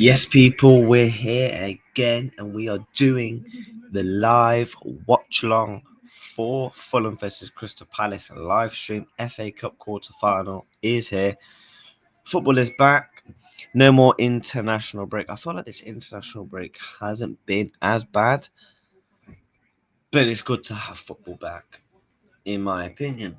Yes, people, we're here again and we are doing the live watch along for Fulham versus Crystal Palace live stream. FA Cup quarter final is here. Football is back. No more international break. I feel like this international break hasn't been as bad, but it's good to have football back, in my opinion.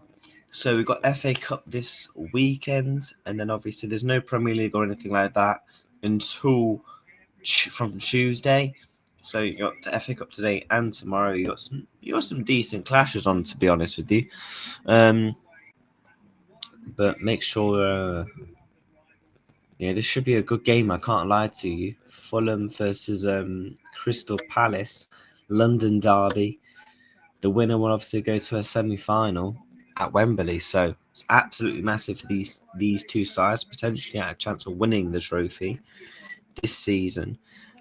So we've got FA Cup this weekend, and then obviously there's no Premier League or anything like that until from Tuesday. So you got the FA Cup today and tomorrow. You got some decent clashes on, to be honest with you. But make sure, this should be a good game. I can't lie to you. Fulham versus Crystal Palace, London derby. The winner will obviously go to a semi-final at Wembley. So it's absolutely massive for these two sides. Potentially at a chance of winning the trophy this season.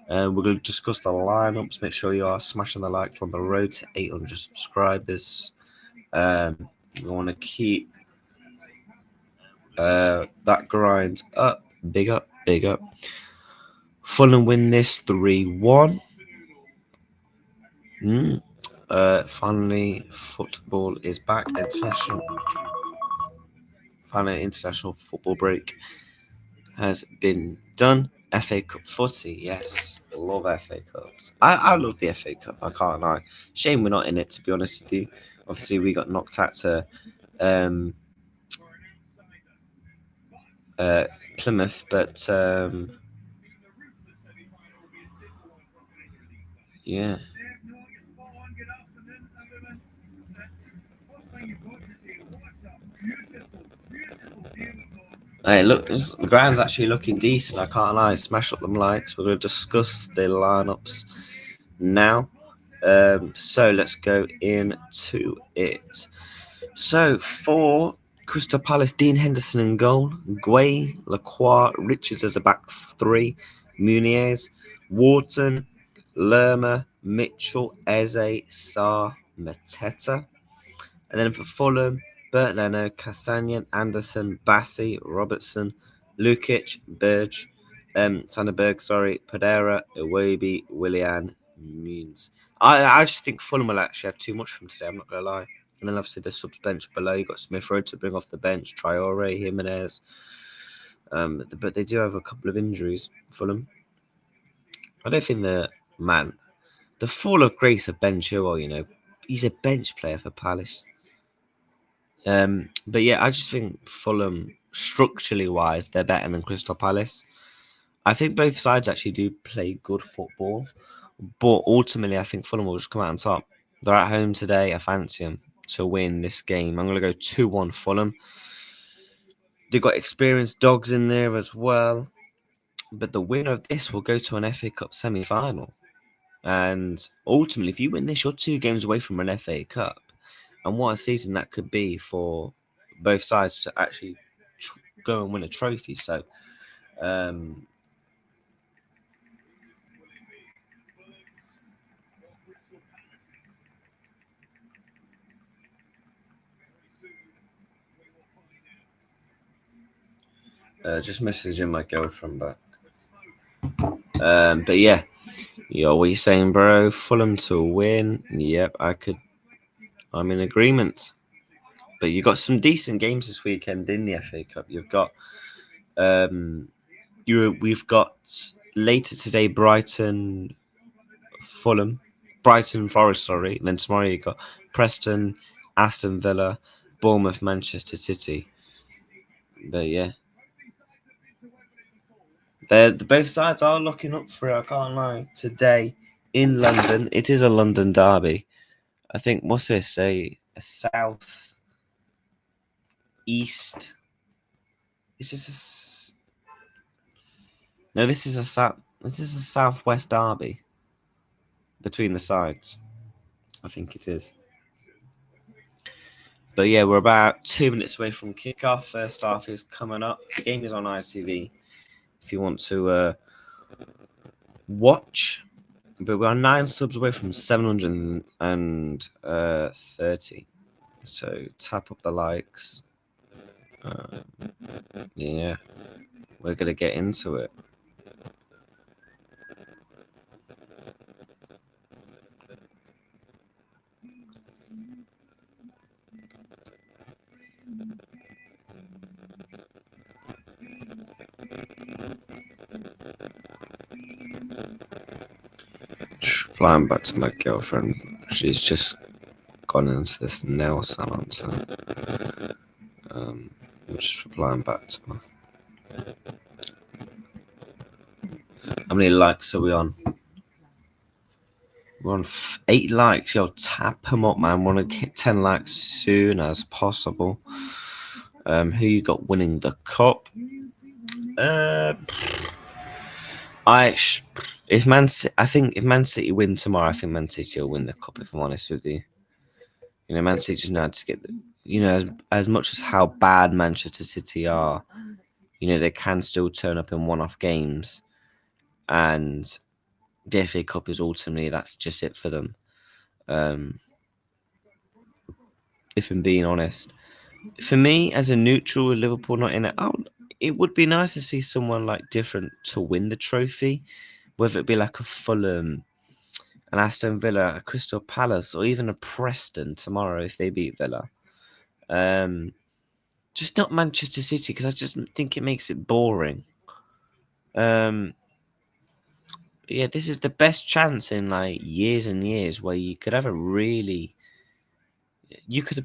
We're going to discuss the lineups. Make sure you are smashing the likes. We're on the road to 800 subscribers. We want to keep that grind up. Big up, big up. Fulham win this 3-1. Finally, football is back. International football break has been done. FA Cup footy, yes. Love FA Cups. I love the FA Cup, I can't lie. Shame we're not in it, to be honest with you. Obviously, we got knocked out to Plymouth, but yeah. Hey, look, the ground's actually looking decent, I can't lie. Smash up them likes. We're going to discuss the lineups now. So let's go into it. So for Crystal Palace, Dean Henderson in goal, Guay, Lacroix, Richards as a back three, Muniz, Wharton, Lerma, Mitchell, Eze, Sarr, Mateta. And then for Fulham, Bert Leno, Castagnan, Anderson, Bassi, Robertson, Lukic, Burge, Sandberg, Pereira, Iwobi, Willian, Muniz. I just think Fulham will actually have too much from today, I'm not going to lie. And then obviously the subs bench below, you've got Smith Rowe to bring off the bench, Traore, Jimenez. But they do have a couple of injuries, Fulham. I don't think the fall of grace of Ben Chilwell, he's a bench player for Palace. But yeah, I just think Fulham, structurally wise, they're better than Crystal Palace. I think both sides actually do play good football, but ultimately, I think Fulham will just come out on top. They're at home today. I fancy them to win this game. I'm going to go 2-1 Fulham. They've got experienced dogs in there as well. But the winner of this will go to an FA Cup semi-final. And ultimately, if you win this, you're 2 games away from an FA Cup. And what a season that could be for both sides to actually go and win a trophy. So, just messaging my girlfriend back. But yeah, what are you saying, bro? Fulham to win. Yep, I'm in agreement. But you got some decent games this weekend in the FA Cup. You've got we've got later today Brighton Forest, sorry. And then tomorrow you got Preston, Aston Villa, Bournemouth, Manchester City. But yeah, both sides are looking up for it. I can't lie. Today in London, it is a London derby. I think what's this? A south east. Is this no? This is a southwest derby between the sides. I think it is. But yeah, we're about 2 minutes away from kickoff. First half is coming up. The game is on ITV if you want to watch. But we are 9 subs away from 730. So tap up the likes. Yeah, we're going to get into it. Flying back to my girlfriend. She's just gone into this nail salon, so I'm just replying back to her. How many likes are we on? We're on 8 likes. Yo, tap them up, man. Want to hit 10 likes soon as possible. Who you got winning the cup? I think if Man City win tomorrow, I think Man City will win the cup. If I'm honest with you, Man City just know how to get as much as how bad Manchester City are, they can still turn up in one-off games, and the FA Cup is ultimately that's just it for them. If I'm being honest, for me as a neutral with Liverpool not in it, it would be nice to see someone like different to win the trophy, whether it be like a Fulham, an Aston Villa, a Crystal Palace, or even a Preston tomorrow if they beat Villa. Just not Manchester City, because I just think it makes it boring. Yeah, this is the best chance in like years and years where you could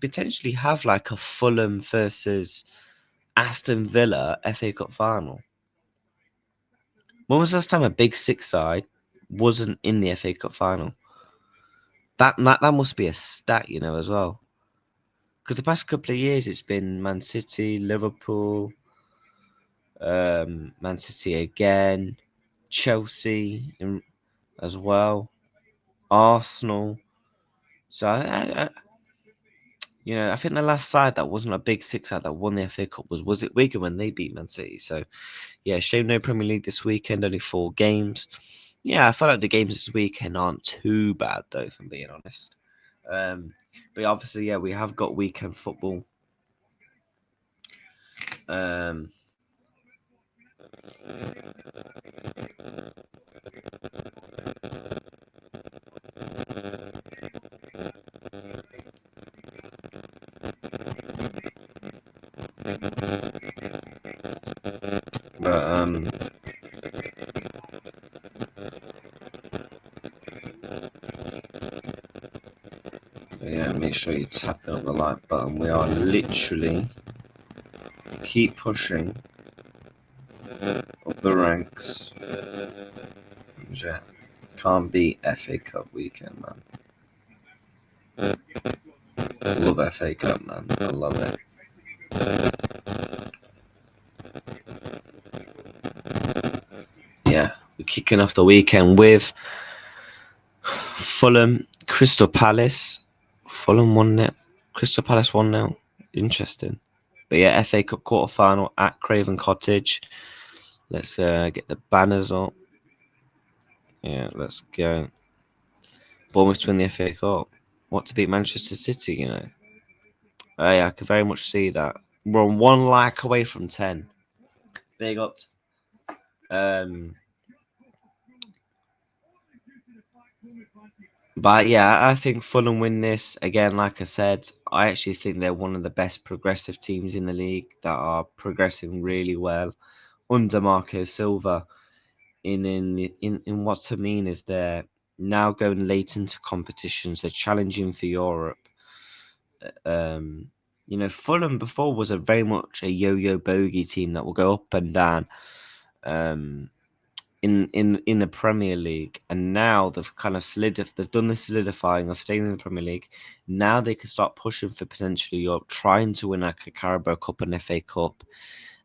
potentially have like a Fulham versus Aston Villa FA Cup final. When was the last time a Big Six side wasn't in the FA Cup final? That must be a stat, as well. Because the past couple of years, it's been Man City, Liverpool, Man City again, Chelsea as well, Arsenal. So I think the last side that wasn't a Big Six side that won the FA Cup was it Wigan when they beat Man City. So yeah, shame no Premier League this weekend, only 4 games. Yeah, I feel like the games this weekend aren't too bad though, if I'm being honest. But obviously, yeah, we have got weekend football. Yeah, make sure you tap on the like button. We are literally keep pushing up the ranks. Yeah, can't beat FA Cup weekend, man. Love FA Cup, man. I love it. Yeah, we're kicking off the weekend with Fulham, Crystal Palace. Fulham 1-0, Crystal Palace 1-0. Interesting. But yeah, FA Cup quarter final at Craven Cottage. Let's get the banners up. Yeah, let's go. Bournemouth to win the FA Cup. What to beat Manchester City, Yeah, I can very much see that. We're 1 like away from 10. Big up. But yeah, I think Fulham win this. Again, like I said, I actually think they're one of the best progressive teams in the league that are progressing really well under Marco Silva. In what I mean is they're now going late into competitions. They're challenging for Europe. Fulham before was a very much a yo-yo bogey team that will go up and down. In the Premier League, and now they've kind of they've done the solidifying of staying in the Premier League. Now they can start pushing for potentially Europe, trying to win like a Carabao Cup and FA Cup,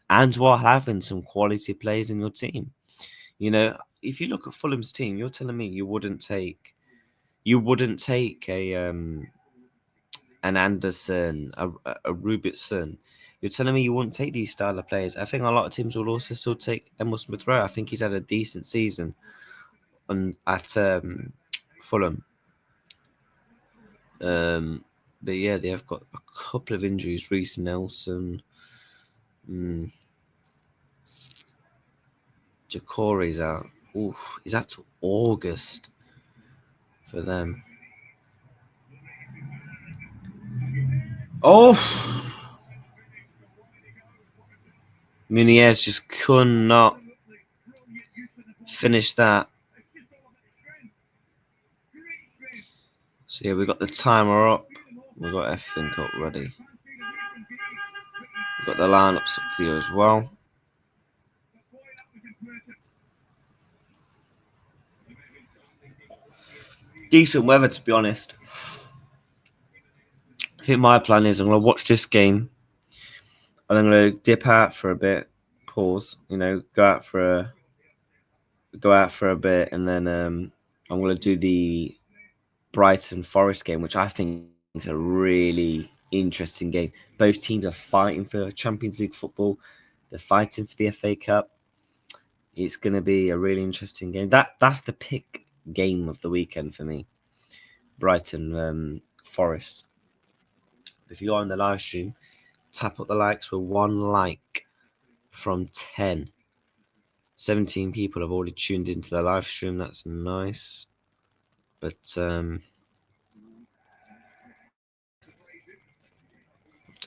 and while having some quality players in your team. If you look at Fulham's team, you're telling me you wouldn't take an Anderson, a Robertson. You're telling me you wouldn't take these style of players. I think a lot of teams will also still take Emil Smith Rowe. I think he's had a decent season at Fulham. But yeah, they have got a couple of injuries. Reece Nelson, Jacory's out. Ooh, he's out to August for them. Oh, Muniz just could not finish that. So yeah, we got the timer up. We've got everything up ready. We've got the lineups up for you as well. Decent weather, to be honest. I think my plan is I'm going to watch this game, and I'm going to dip out for a bit, pause, go out for a bit, and then I'm going to do the Brighton Forest game, which I think is a really interesting game. Both teams are fighting for Champions League football. They're fighting for the FA Cup. It's going to be a really interesting game. That's the pick game of the weekend for me. Brighton Forest. If you go on the live stream, tap up the likes with 1 like from 10. 17 people have already tuned into the live stream. That's nice. But don't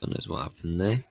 know what happened there.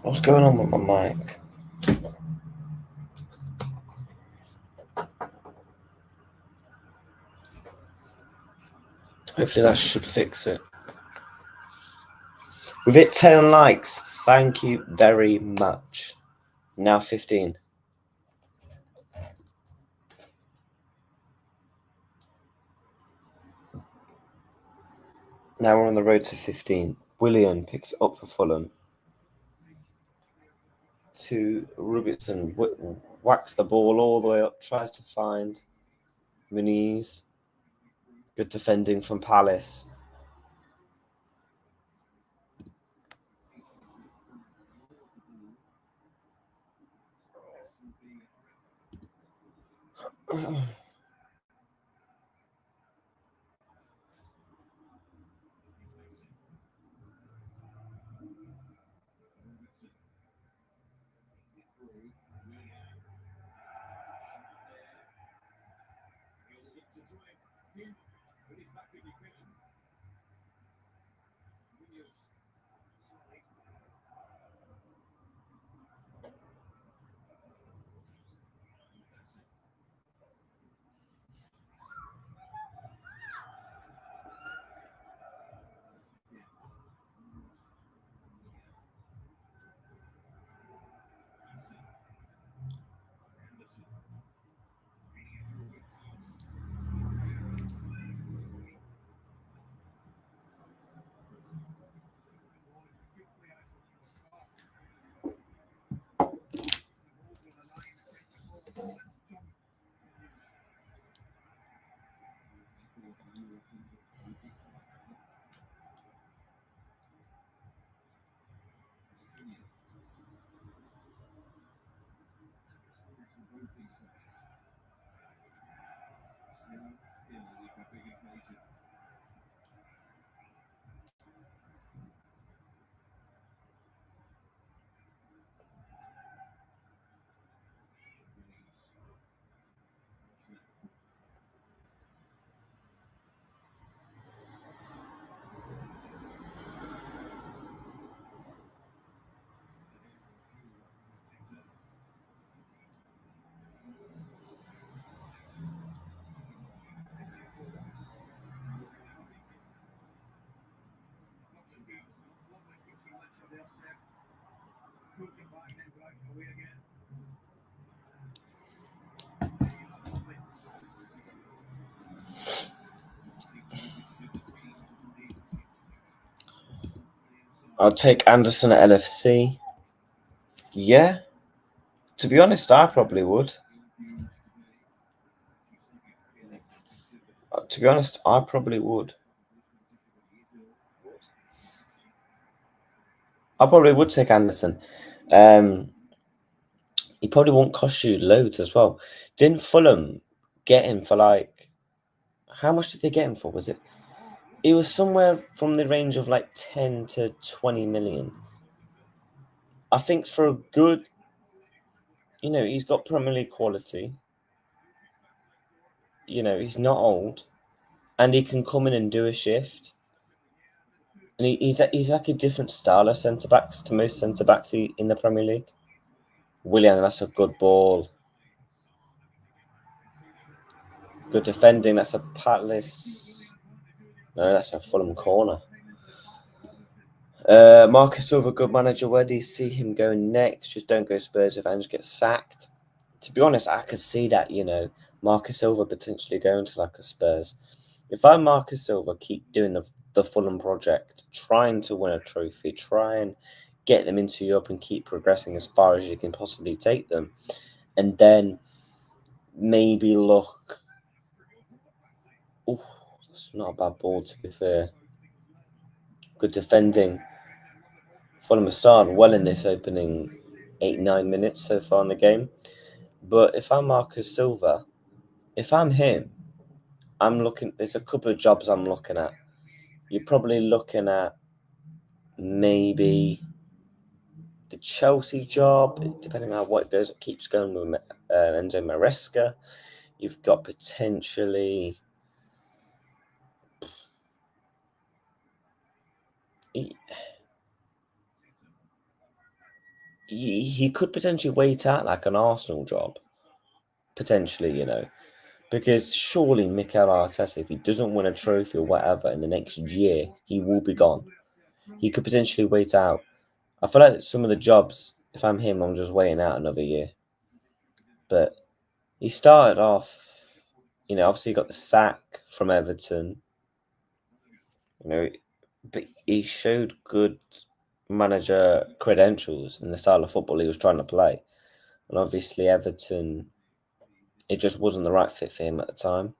What's going on with my mic? Hopefully that should fix it. We've hit 10 likes. Thank you very much. Now 15. Now we're on the road to 15. Willian picks up for Fulham. To Robertson, whacks the ball all the way up, tries to find Muniz. Good defending from Palace. I'll take Anderson at LFC. Yeah. To be honest, I probably would. To be honest, I probably would. I probably would take Anderson. He probably won't cost you loads as well. Didn't Fulham get him for like... How much did they get him for? Was it? It was somewhere from the range of like 10 to 20 million. I think for a good... You know, he's got Premier League quality. You know, he's not old. And he can come in and do a shift. And he's like a different style of centre-backs to most centre-backs in the Premier League. Willian, that's a good ball. Good defending. That's a Palace. No, that's a Fulham corner. Marcus Silva, good manager. Where do you see him going next? Just don't go Spurs if Ange gets sacked. To be honest, I could see that, you know, Marcus Silva potentially going to like a Spurs. If I'm Marcus Silva, keep doing the Fulham project, trying to win a trophy, try and get them into Europe and keep progressing as far as you can possibly take them. And then maybe look... Oh, that's not a bad ball, to be fair. Good defending. Fulham have started well in this opening 8-9 minutes so far in the game. But if I'm Marcus Silva, if I'm him, I'm looking... There's a couple of jobs I'm looking at. You're probably looking at maybe the Chelsea job, depending on what goes, it keeps going with Enzo Maresca. You've got potentially... He could potentially wait out like an Arsenal job. Potentially, you know. Because surely Mikel Arteta, if he doesn't win a trophy or whatever in the next year, he will be gone. He could potentially wait out. I feel like some of the jobs, if I'm him, I'm just waiting out another year. But he started off, you know, obviously he got the sack from Everton. You know, but he showed good manager credentials in the style of football he was trying to play. And obviously Everton, it just wasn't the right fit for him at the time.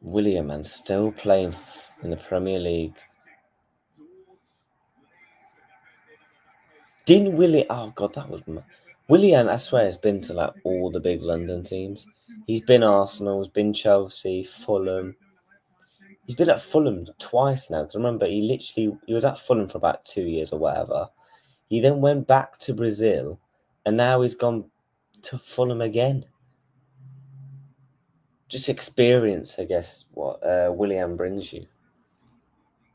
Willian, man, still playing in the Premier League. Didn't Willian... Oh, God, that was... Willian, I swear, has been to like all the big London teams. He's been Arsenal, he's been Chelsea, Fulham. He's been at Fulham twice now. Because remember, he was at Fulham for about 2 years or whatever. He then went back to Brazil, and now he's gone to Fulham again. Just experience, I guess, what Willian brings you.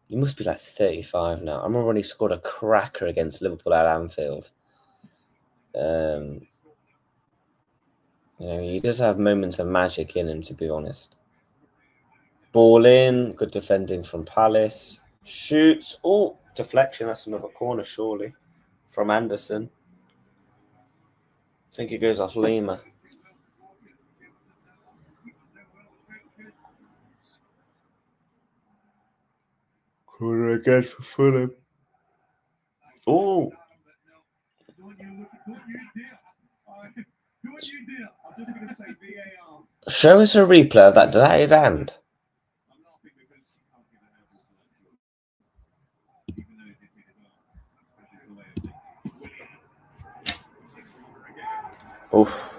He must be like 35 now. I remember when he scored a cracker against Liverpool at Anfield. You know, he does have moments of magic in him, to be honest. Ball in, good defending from Palace. Shoots. Oh, deflection. That's another corner, surely, from Anderson. I think it goes off Lima. Corner again for Fulham. Oh. Show us a replay of that. Does that his hand? Oof.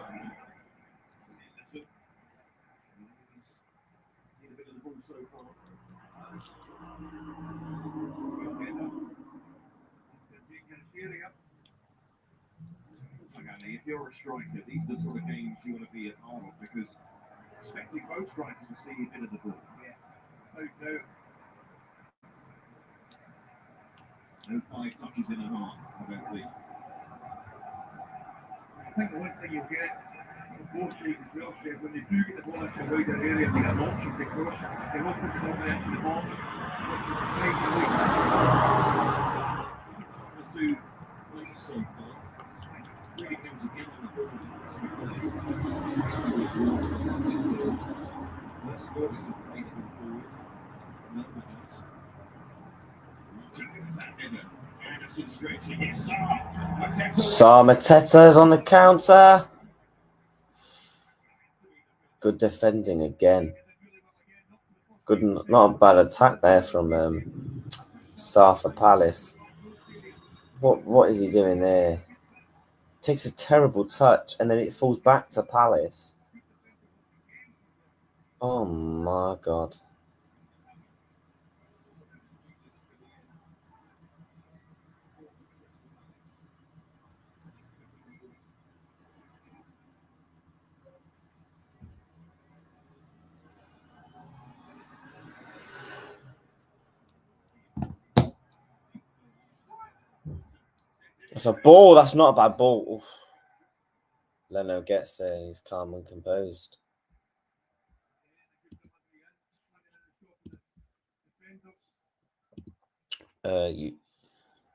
If you're a striker, these are the sort of games you want to be a part of, because expecting both strikers to see a bit of the ball. Yeah. No 5 touches in a half, I don't think. I think the one thing you'll get on both sides as well, Seth, when they do get the ball into a wider area, they have options to cross. They will put the ball into the box, which is a slightly weakness. Just to play so far, really comes against the ball. Mateta is on the counter. Good defending again. Good, not a bad attack there from for Palace. What is he doing there? Takes a terrible touch and then it falls back to Palace. Oh my God. That's a ball. That's not a bad ball. Oof. Leno gets there and he's calm and composed.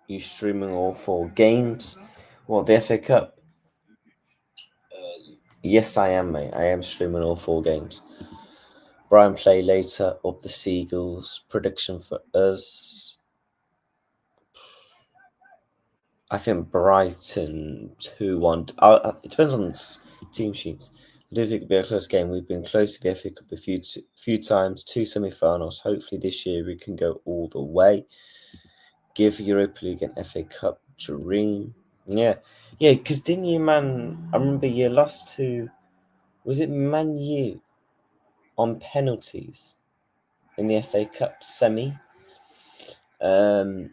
You streaming all 4 games? What, the FA Cup? Yes, I am, mate. I am streaming all 4 games. Brian play later. Up the Seagulls. Prediction for us. I think Brighton 2-1. It depends on team sheets. I do think it'll be a close game. We've been close to the FA Cup a few times, 2 semi-finals. Hopefully this year we can go all the way. Give Europa League and FA Cup dream. Yeah, because didn't you, man? I remember you lost to, was it Man U on penalties in the FA Cup semi? And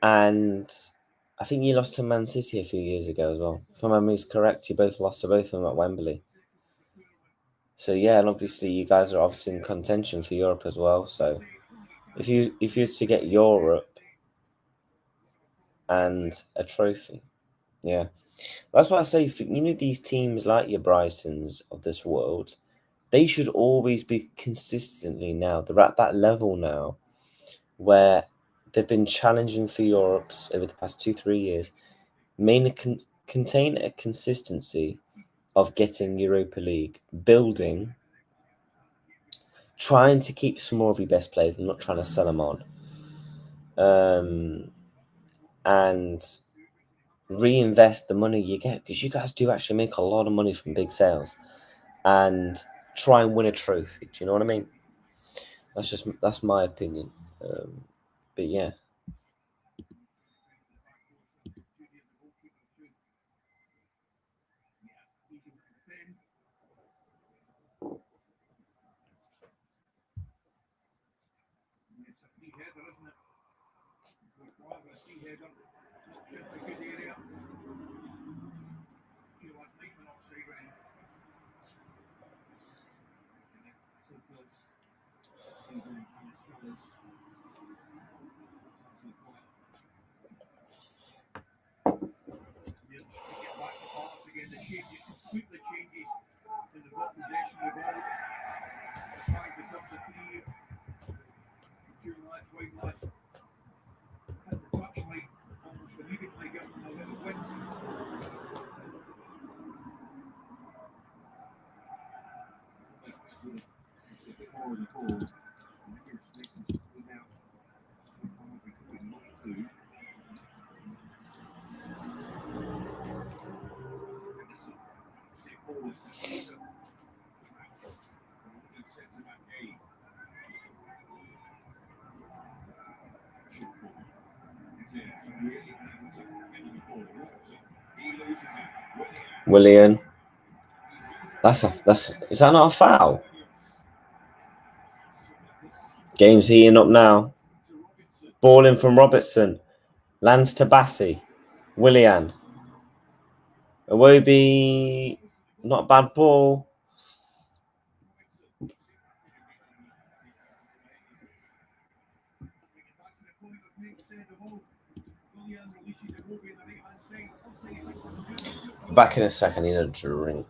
I think you lost to Man City a few years ago as well. If my memory is correct, you both lost to both of them at Wembley. So yeah, and obviously you guys are obviously in contention for Europe as well. So if you was to get Europe and a trophy, yeah, that's why I say, these teams like your Brightons of this world, they should always be consistently now. They're at that level now where they've been challenging for Europe over the past 2-3 years, mainly contain a consistency of getting Europa League, building, trying to keep some more of your best players and not trying to sell them on, and reinvest the money you get, because you guys do actually make a lot of money from big sales, and try and win a trophy. Do you know what I mean? That's my opinion. But yeah. Willian. Is that not a foul? Game's heating up now. Ball in from Robertson. Lands to Bassi. Willian. Iwobi. Not a bad ball. Back in a second, I need a drink.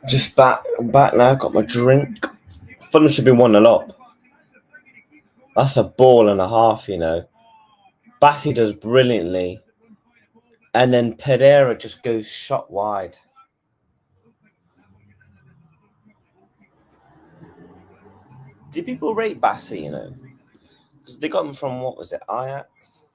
Just back now. Got my drink. Fulham should be 1-0 up. That's a ball and a half, you know. Batty does brilliantly. And then Pereira just goes shot wide. Did people rate Bassey, you know? Because they got him from, what was it, Ajax?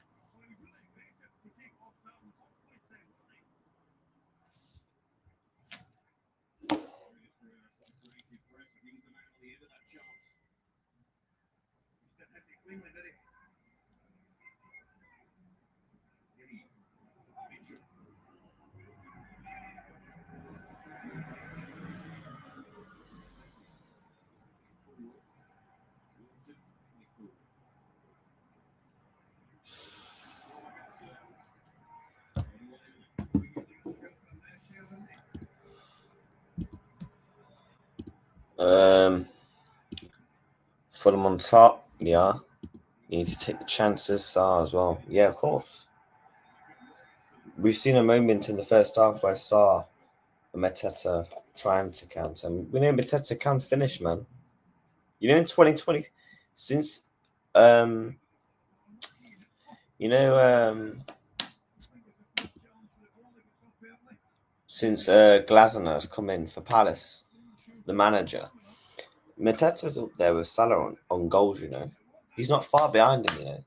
Fulham on top, yeah. You need to take the chances, Sarr as well. Yeah, of course. We've seen a moment in the first half where Sarr and Mateta trying to counter. And we know Mateta can finish, man. You know, in 2020, since since Glasner has come in for Palace, the manager, Mateta's up there with Salah on goals, you know. He's not far behind him, you know.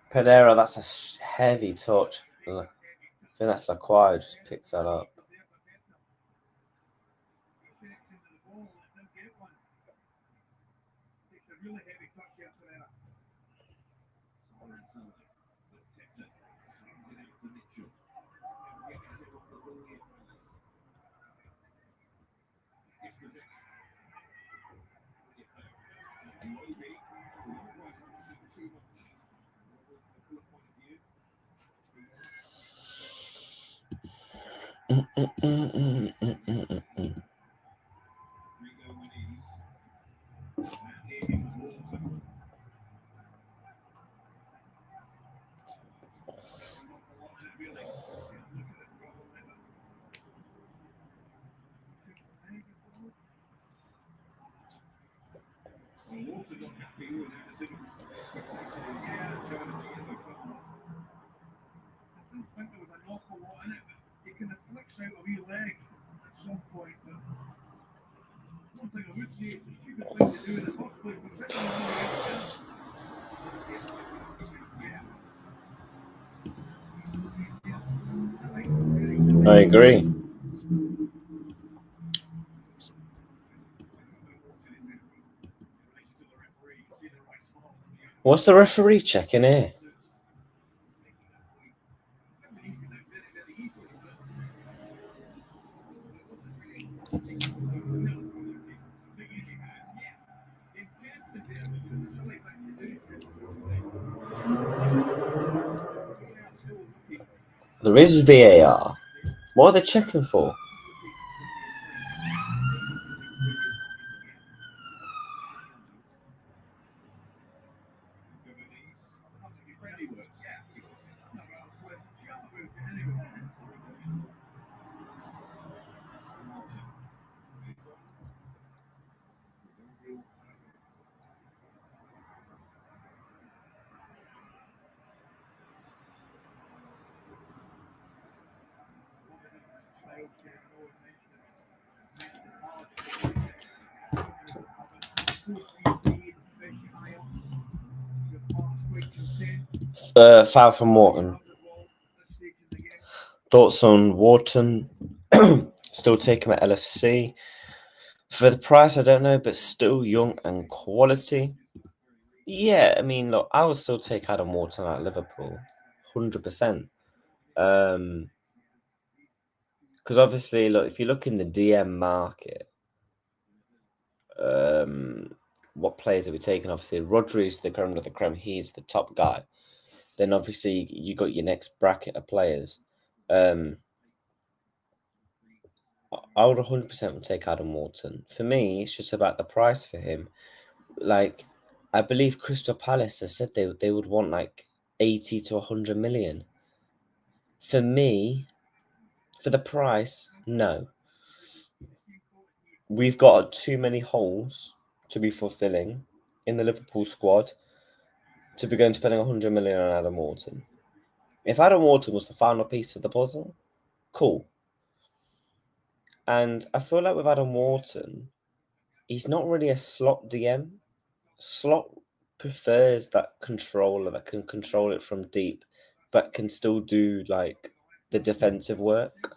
Pereira, that's a heavy touch. I think that's Lacroix just picks that up. I agree. What's the referee checking here? There is VAR. What are they checking for? Foul from Wharton. Thoughts on Wharton? Still take him at LFC. For the price, I don't know, but still young and quality. Yeah, I mean, look, I would still take Adam Wharton at Liverpool, 100%. Because obviously, look, if you look in the DM market, what players are we taking? Obviously, Rodri's the creme of the creme. He's the top guy. Then obviously you got your next bracket of players. I would 100% take Adam Wharton. For me, it's just about the price for him. Like, I believe Crystal Palace have said they would want like 80 to 100 million. For me, for the price, no. We've got too many holes to be fulfilling in the Liverpool squad to be going spending 100 million on Adam Wharton. If Adam Wharton was the final piece of the puzzle, cool. And I feel like with Adam Wharton, he's not really a slot DM. Slot prefers that controller that can control it from deep, but can still do like the defensive work.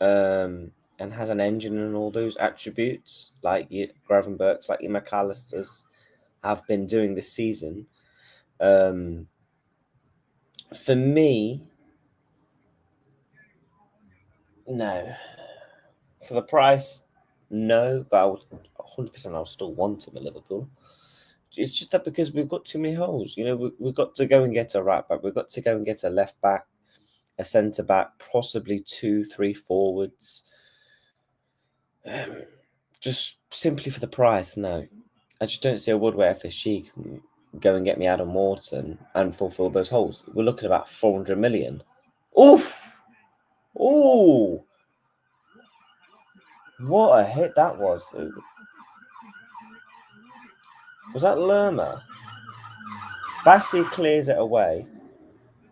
And has an engine and all those attributes, like your Gravenbergs, like your McAllisters have been doing this season. For me, no. For the price, no, but I would 100% I'll still want him at Liverpool. It's just that because we've got too many holes. You know, we've got to go and get a right back. We've got to go and get a left back, a centre back, possibly 2, 3 forwards. Just simply for the price, no. I just don't see a world where FSG can go and get me Adam Wharton and fulfill those holes. We're looking at about 400 million. Oof! Ooh! What a hit that was. Was that Lerma? Bassi clears it away.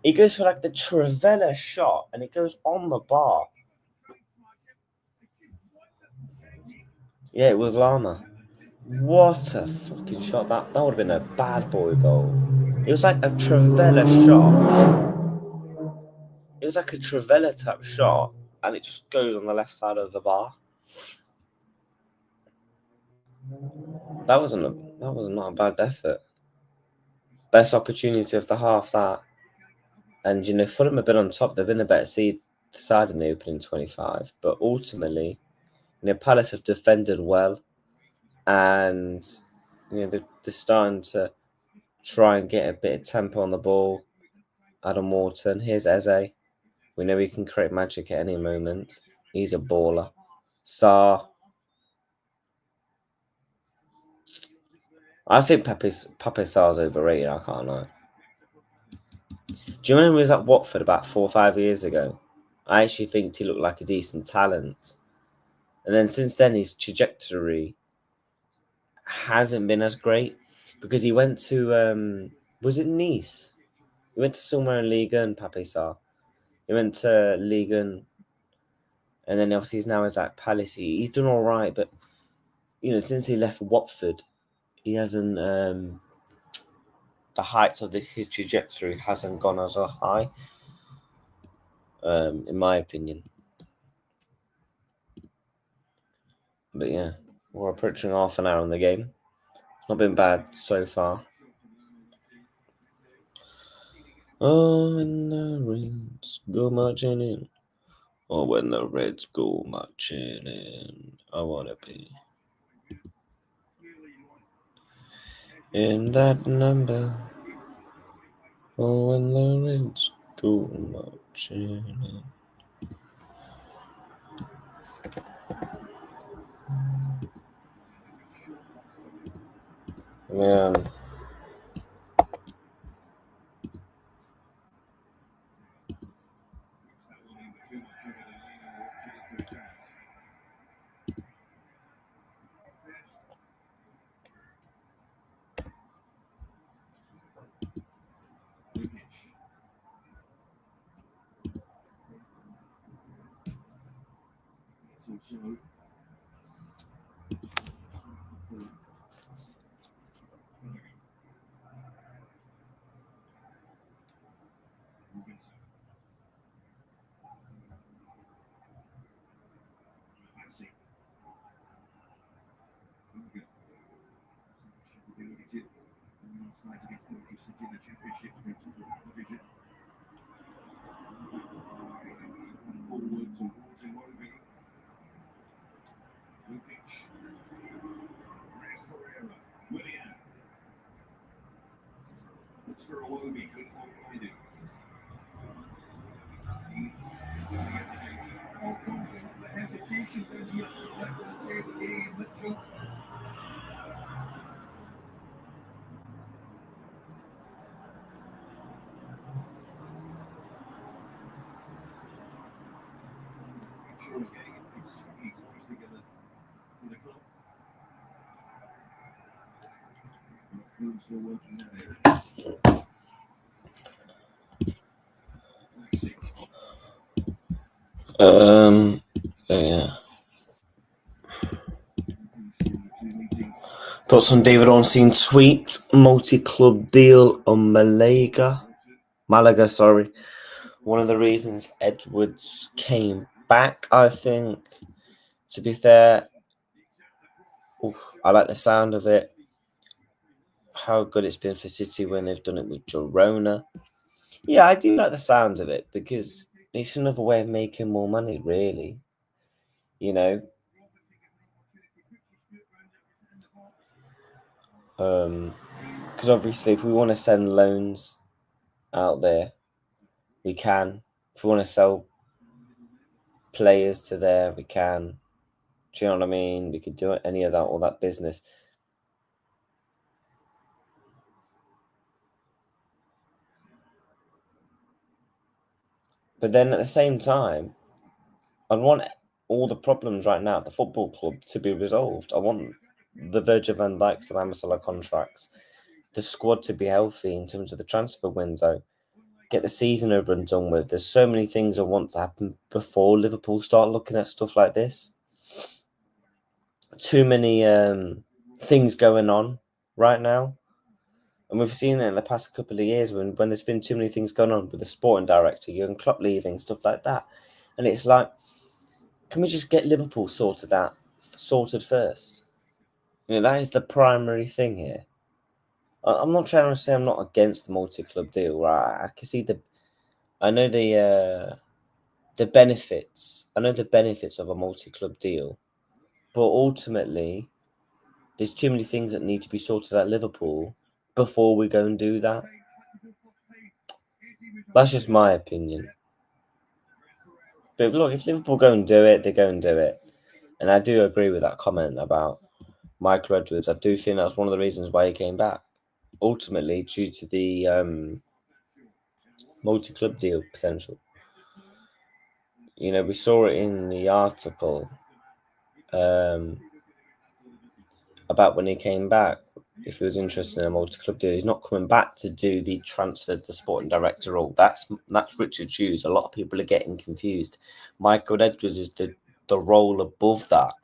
He goes for like the Trivella shot and it goes on the bar. Yeah, it was Llama. What a fucking shot. That would have been a bad boy goal. It was like a Trivella shot. It was like a Trivella type shot and it just goes on the left side of the bar. That was not a bad effort. Best opportunity of the half, that. And, you know, Fulham have been on top. They've been the better side in the opening 25. But ultimately, you know, Palace have defended well. And, you know, they're starting to try and get a bit of tempo on the ball. Adam Wharton. Here's Eze. We know he can create magic at any moment. He's a baller. Sarr. I think Pape Sarr's overrated, I can't lie. Do you remember he was at Watford about 4 or 5 years ago? I actually think he looked like a decent talent. And then since then, his trajectory hasn't been as great because he went to, was it Nice? He went to somewhere in Ligue 1, Pape Sarr. He went to Ligue 1, and then obviously he's now at Palace. He's done all right, but, you know, since he left Watford, he hasn't, the heights of his trajectory hasn't gone as high, in my opinion. But yeah, we're approaching half an hour on the game. It's not been bad so far. Oh, when the Reds go marching in. Oh, when the Reds go marching in. I wanna be in that number. Oh, when the Reds go marching in. Man. Yeah. Thoughts on David Ornstein tweet, multi-club deal on Malaga, sorry. One of the reasons Edwards came back, I think, to be fair, I like the sound of it. How good it's been for City when they've done it with Girona. Yeah, I do like the sound of it because it's another way of making more money, really. You know, because obviously if we want to send loans out there, we can. If we want to sell players to there, we can. Do you know what I mean? We could do any of that, all that business. But then at the same time, I want all the problems right now at the football club to be resolved. I want the Virgil van Dijk's and Amosala contracts, the squad to be healthy in terms of the transfer window, get the season over and done with. There's so many things I want to happen before Liverpool start looking at stuff like this. Too many things going on right now. And we've seen it in the past couple of years when there's been too many things going on with the sporting director, Jurgen Klopp leaving, stuff like that. And it's like, can we just get Liverpool sorted first? You know, that is the primary thing here. I'm not trying to say I'm not against the multi-club deal, right? I can see I know the benefits. I know the benefits of a multi-club deal, but ultimately, there's too many things that need to be sorted at Liverpool before we go and do that. That's just my opinion. But look, if Liverpool go and do it, they go and do it. And I do agree with that comment about Michael Edwards. I do think that's one of the reasons why he came back. Ultimately, due to the multi-club deal potential. You know, we saw it in the article about when he came back. If he was interested in a multi-club deal, he's not coming back to do the transfer to the sporting director role. That's Richard Hughes. A lot of people are getting confused. Michael Edwards is the role above that.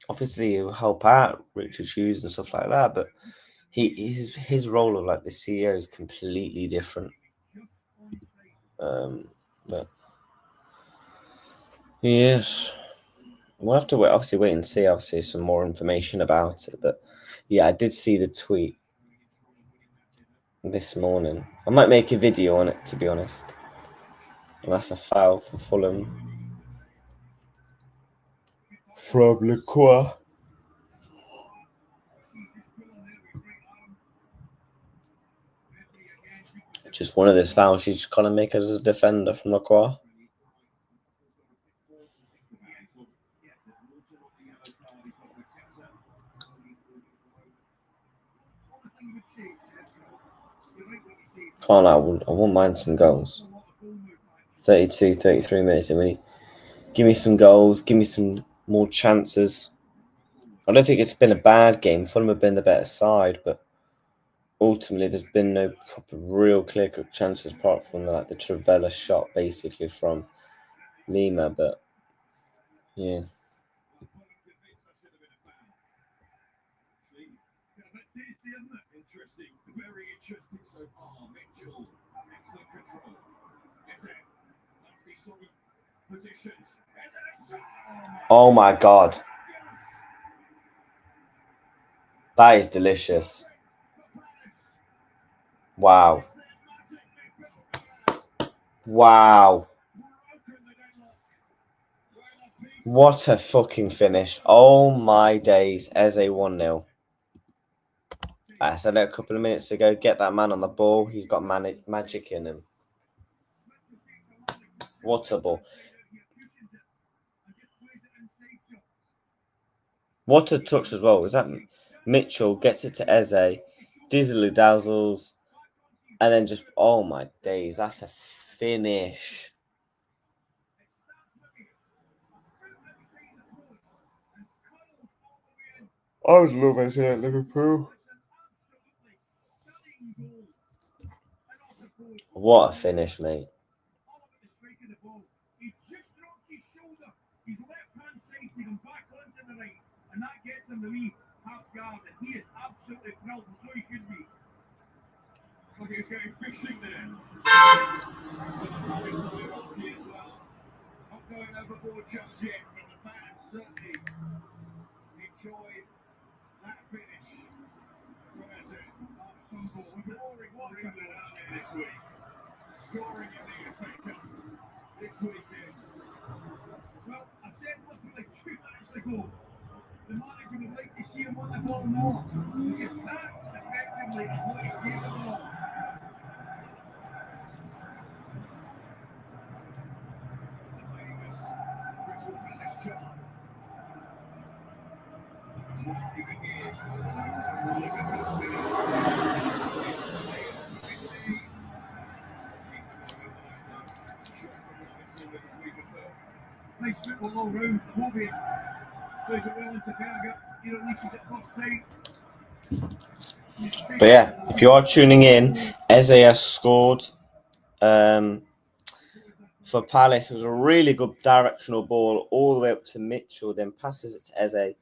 Obviously, he'll help out Richard Hughes and stuff like that, but his role of like the CEO is completely different. But yes. We'll have to wait and see, obviously, some more information about it. But yeah, I did see the tweet this morning. I might make a video on it, to be honest. And that's a foul for Fulham. From Lacroix. Just one of those fouls she's just going to make as a defender from Lacroix. I won't mind some goals. 32, 33 minutes. I mean, give me some goals. Give me some more chances. I don't think it's been a bad game. Fulham have been the better side, but ultimately there's been no proper, real clear-cut chances apart from the Trivella shot, basically, from Lima. But, yeah. Oh my God. That is delicious. Wow. Wow. What a fucking finish. Oh my days. Eze 1-0. I said it a couple of minutes ago. Get that man on the ball. He's got magic in him. What a ball. What a touch as well. Is that Mitchell gets it to Eze, dizzily dazzles, and then just, oh my days, that's a finish. I was love Eze at Liverpool. What a finish, mate. And that gets him the wee half guard, and he is absolutely thrilled, and so he should be. Looks like he's getting fishing there. As well. Not going overboard just yet, but the fans certainly enjoyed that finish from Eze. Scoring what coming out there this week. Scoring in the FA Cup this weekend. Well, I said literally 2 minutes ago. The manager would like to see him on the ball more, because that's effectively what he's capable of. The famous Crystal Palace charm. Nice football all round. Hobie plays it well into Berger. He releases it first time. But yeah, if you are tuning in, Eze has scored for Palace. It was a really good directional ball all the way up to Mitchell, then passes it to Eze,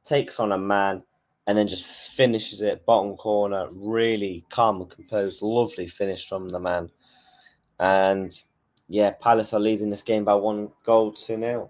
takes on a man, and then just finishes it bottom corner. Really calm and composed. Lovely finish from the man. And yeah, Palace are leading this game by 1-0.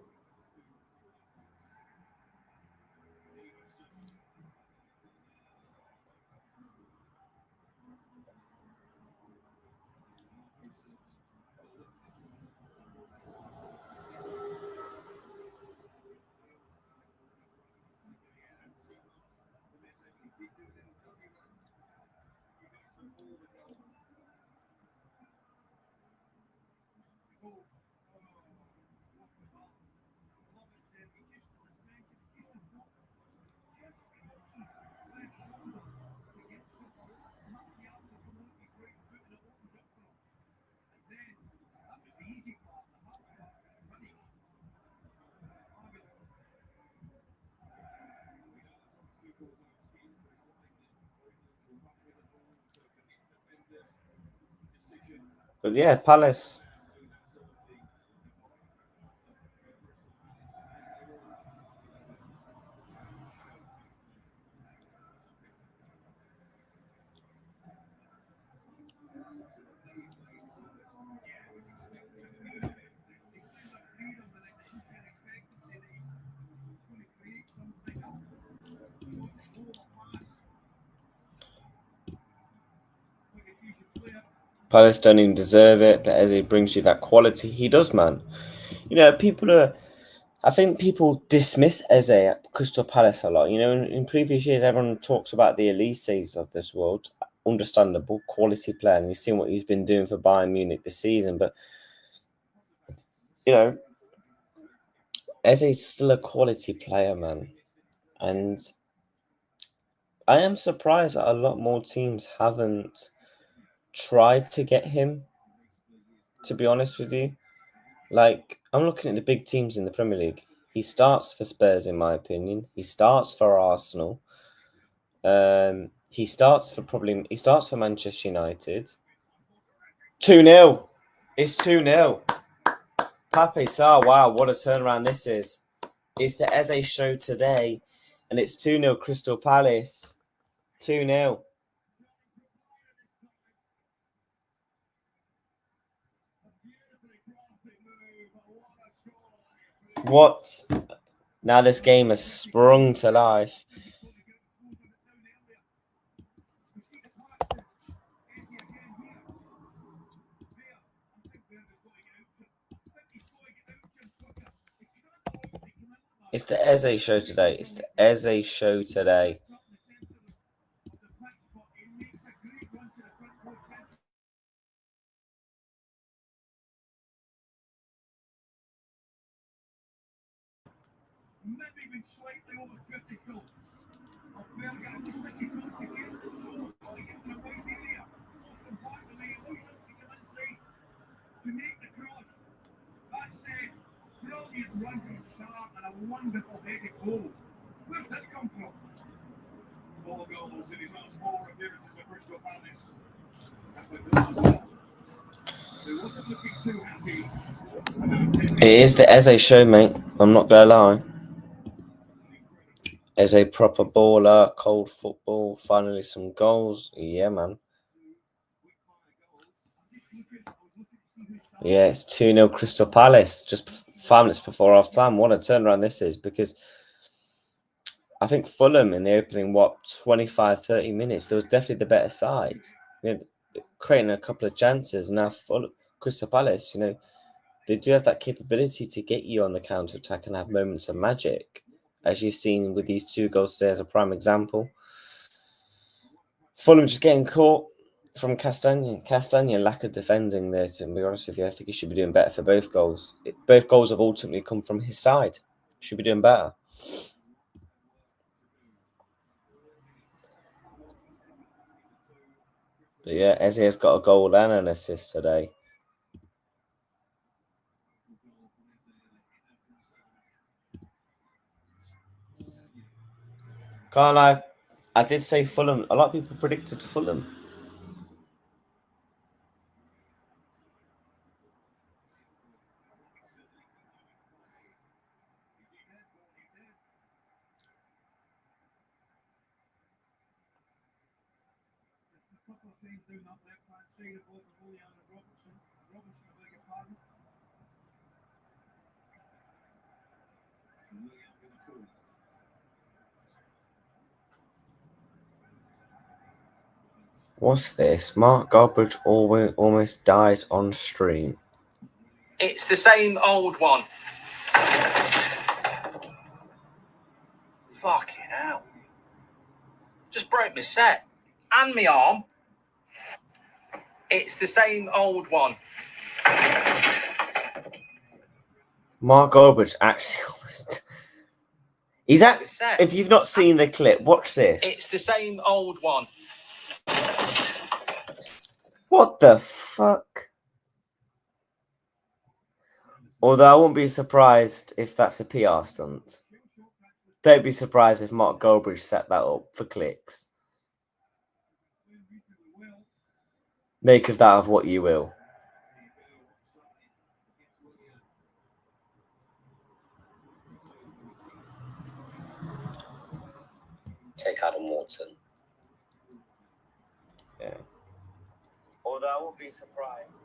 But yeah, Palace. Palace don't even deserve it, but Eze brings you that quality. He does, man. You know, I think people dismiss Eze at Crystal Palace a lot. You know, in previous years, everyone talks about the Elises of this world. Understandable, quality player. And you've seen what he's been doing for Bayern Munich this season. But, you know, Eze's still a quality player, man. And I am surprised that a lot more teams haven't tried to get him, to be honest with you. Like, I'm looking at the big teams in the Premier League. He starts for Spurs, in my opinion. He starts for Arsenal. He starts for Manchester United. 2-0. It's 2-0. Pape Sarr, wow, what a turnaround this is. It's the Eze show today, and it's 2-0 Crystal Palace. 2-0. What? Now this game has sprung to life. It's the Eze show today. It's the Eze show today. It is the Eze show, mate. I'm not gonna lie. Eze proper baller, cold football, finally some goals. Yeah, man. Yeah, it's 2-0 Crystal Palace, just 5 minutes before half time. What a turnaround this is, because I think Fulham in the opening, 25, 30 minutes, there was definitely the better side. Creating a couple of chances. Now Crystal Palace, they do have that capability to get you on the counter-attack and have moments of magic, as you've seen with these 2 goals today as a prime example. Fulham just getting caught from Castagna, lack of defending there, to be honest with you. I think he should be doing better for both goals. Both goals have ultimately come from his side. Should be doing better. But yeah, Eze has got a goal and an assist today. Can't lie, I did say Fulham. A lot of people predicted Fulham. What's this? Mark Goldbridge almost dies on stream. It's the same old one. Fucking hell. Just broke my set. And my arm. It's the same old one. Mark Goldbridge actually almost... If you've not seen the clip, watch this. It's the same old one. What the fuck? Although I won't be surprised if that's a PR stunt. Don't be surprised if Mark Goldbridge set that up for clicks. Make of that of what you will. Take Adam Wharton. Yeah. Although I won't be surprised.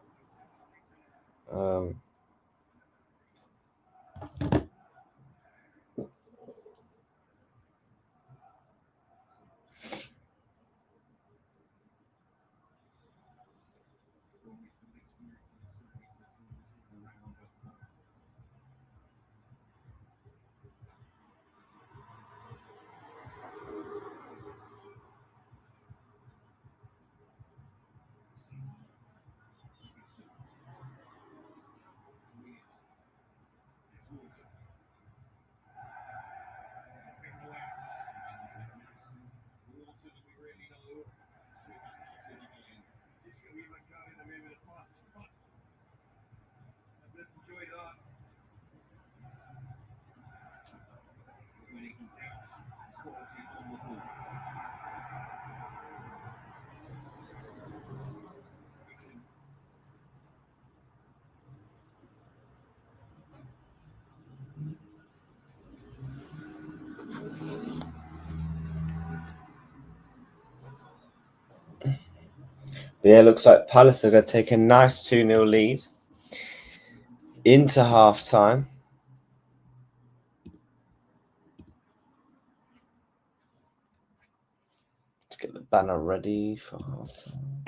But yeah, it looks like Palace are going to take a nice 2-0 lead into half time. Let's get the banner ready for half time.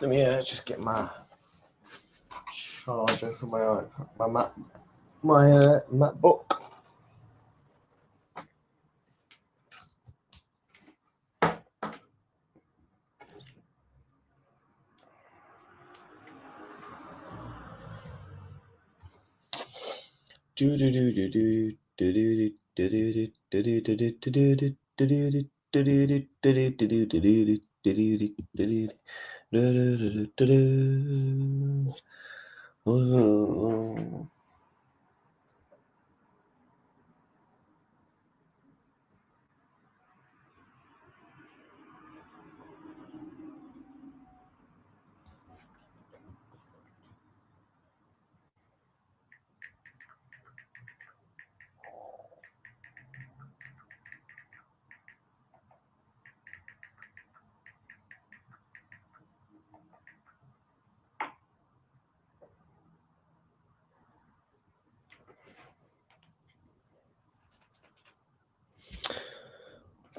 Let me just get my charger for my iPad, my MacBook.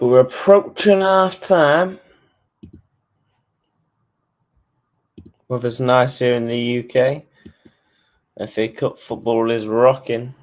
We're approaching half time. Weather's nice here in the UK. FA Cup football is rocking.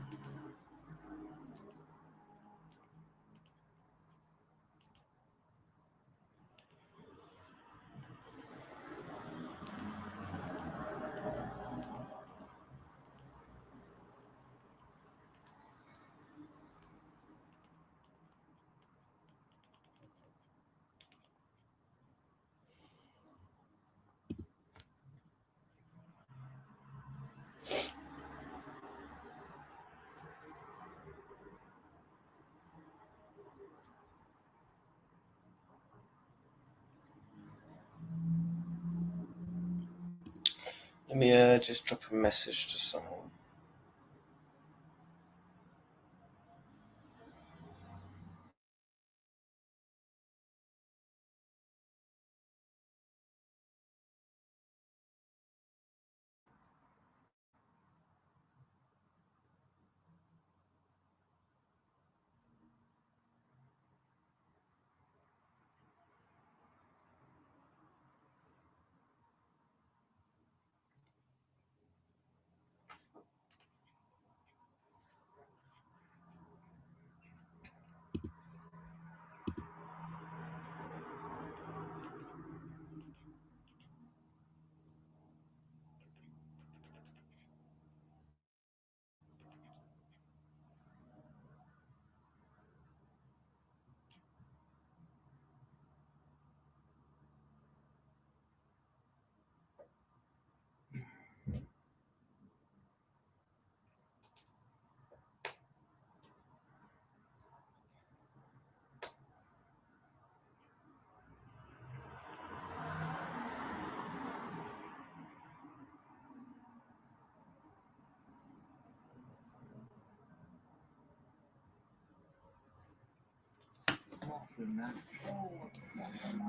Let me just drop a message to someone.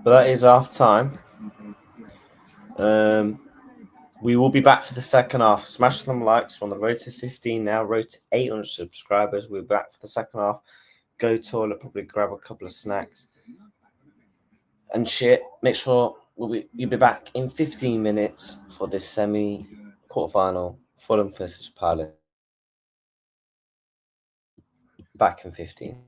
But that is half time. We will be back for the second half. Smash them likes. We're on the road to 15 now, road to 800 subscribers. We're back for the second half. Go toilet, probably grab a couple of snacks and shit. Make sure you'll be back in 15 minutes for this semi-quarterfinal. Fulham versus Palace. Back in 15.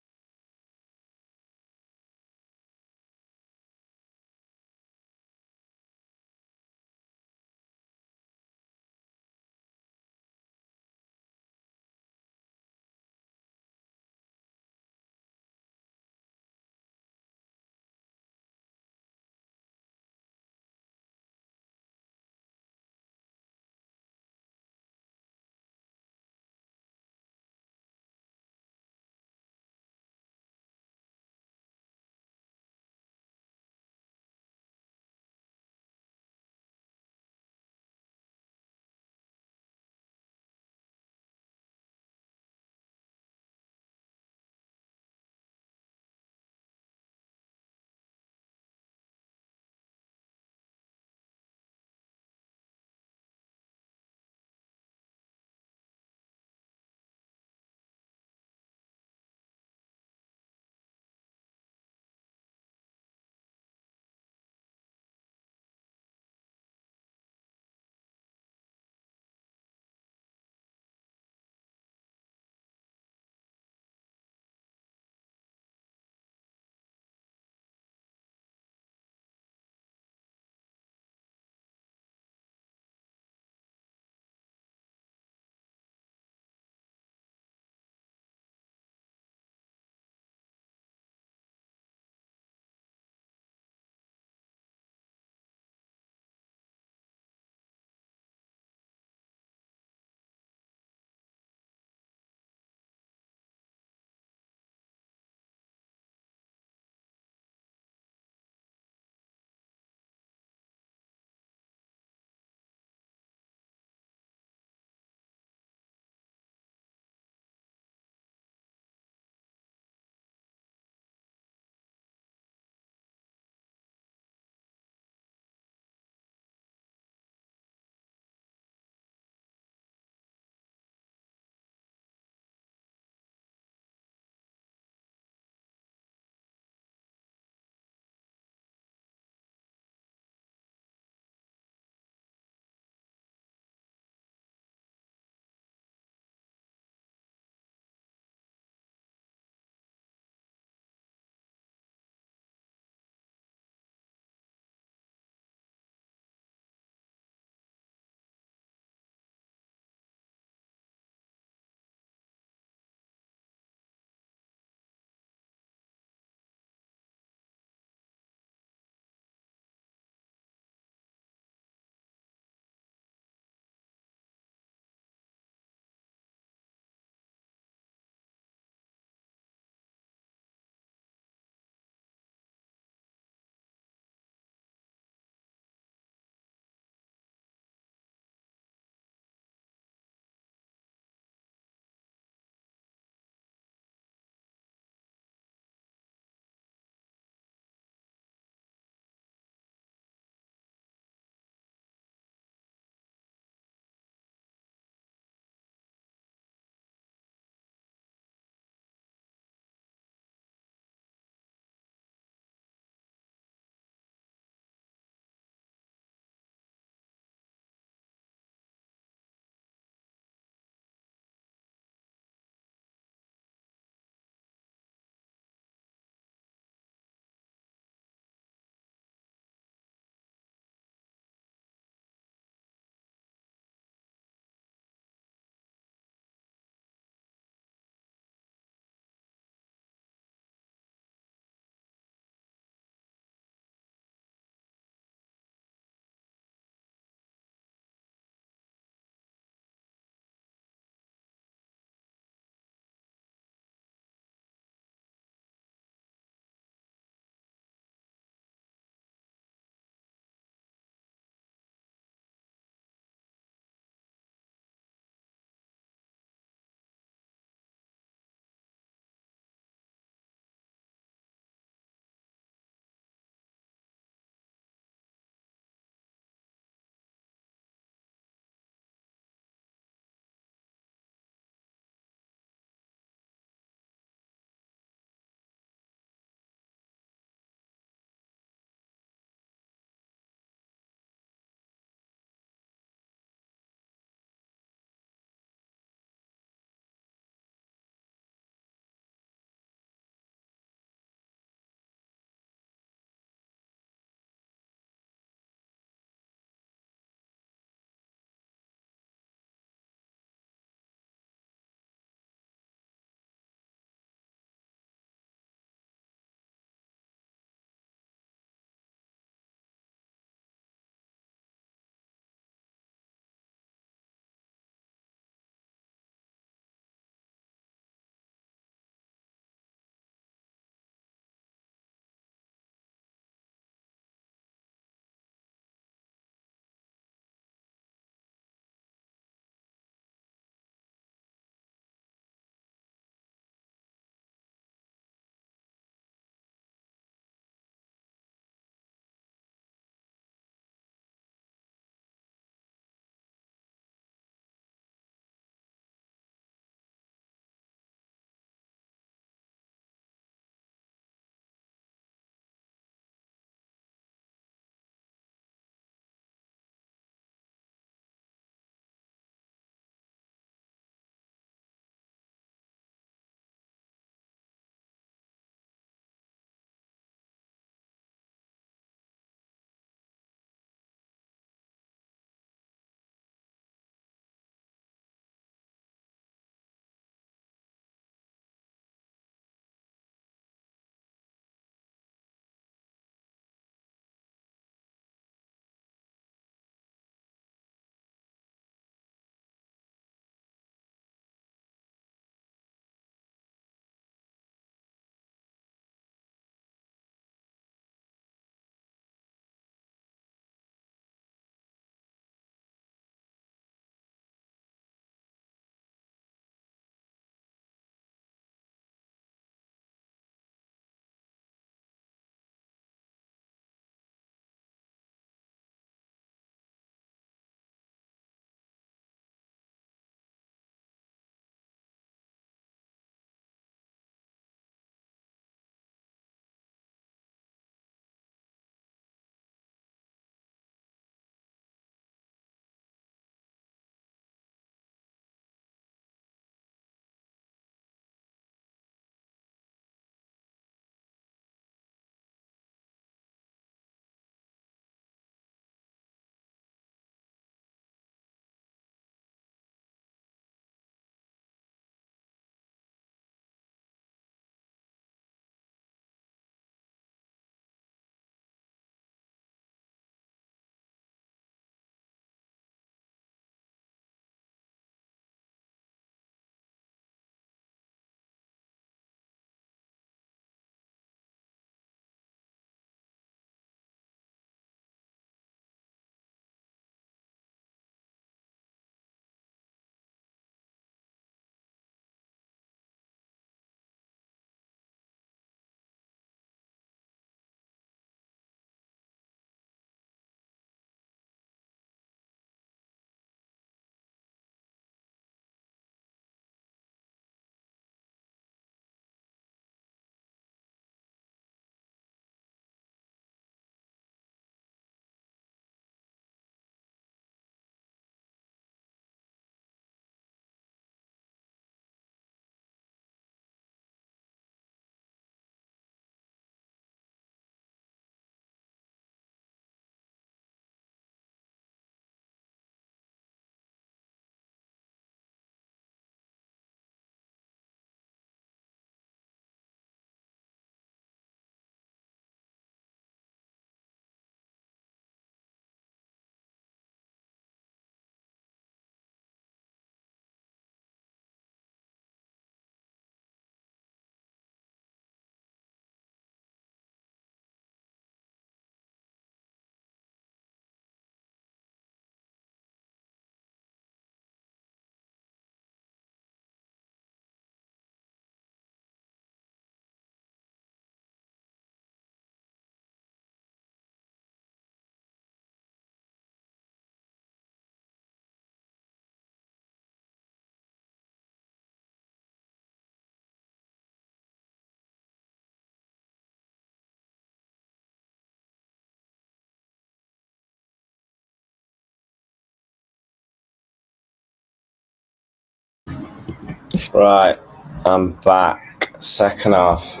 Right, I'm back. Second half.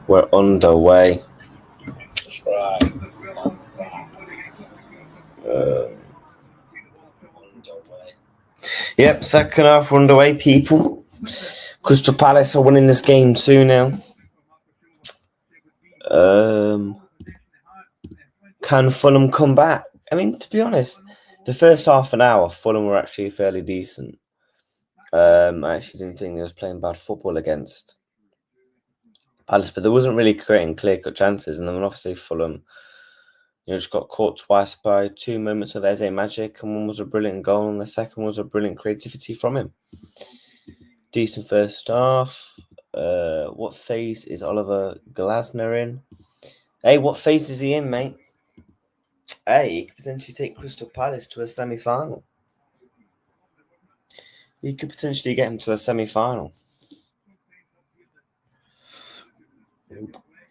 We're underway. Right. Yep, second half, we're underway, people. Crystal Palace are winning this game 2-0. Can Fulham come back? I mean, to be honest, the first half an hour, Fulham were actually fairly decent. I actually didn't think they was playing bad football against Palace, but there wasn't really creating clear-cut chances. And then obviously Fulham, just got caught twice by 2 moments of Eze magic, and one was a brilliant goal, and the second was a brilliant creativity from him. Decent first half. What phase is Oliver Glasner in? Hey, what phase is he in, mate? Hey, he could potentially take Crystal Palace to a semi-final. He could potentially get him to a semi-final.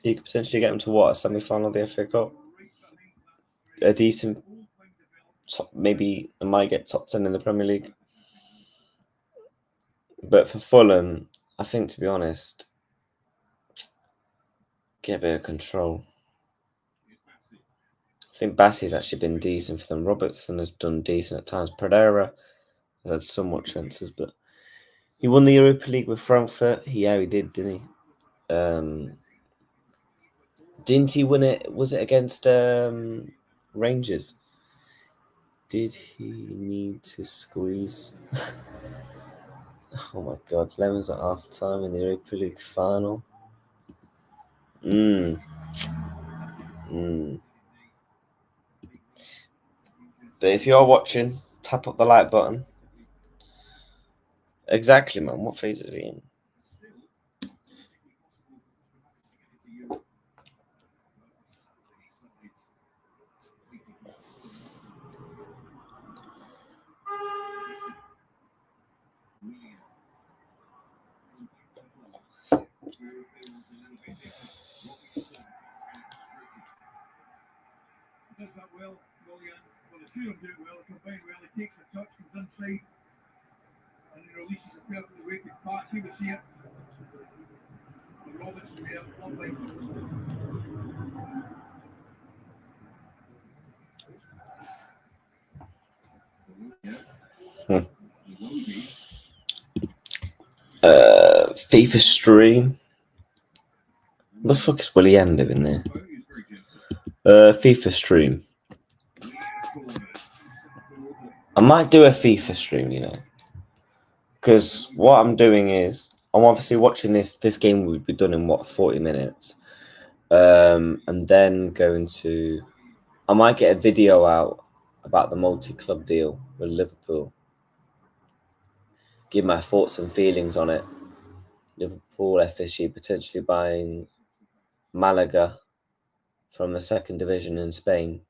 He could potentially get him to what? A semi-final of the FA Cup? A decent top, maybe I might get top 10 in the Premier League. But for Fulham, I think, to be honest, get a bit of control. I think Bassey's actually been decent for them. Robertson has done decent at times. Pereira has had somewhat chances, but he won the Europa League with Frankfurt. Yeah, he did, didn't he? Didn't he win it? Was it against Rangers? Did he need to squeeze? Oh my God, Lemons at half time in the Europa League final. But if you're watching, tap up the like button. Exactly, man. What phase is he in? FIFA stream. What the fuck is Willie End in there? FIFA stream. I might do a FIFA stream, because what I'm doing is I'm obviously watching this game would be done in 40 minutes, and then I might get a video out about the multi-club deal with Liverpool. Give my thoughts and feelings on it. Liverpool, FSG potentially buying Malaga from the second division in Spain.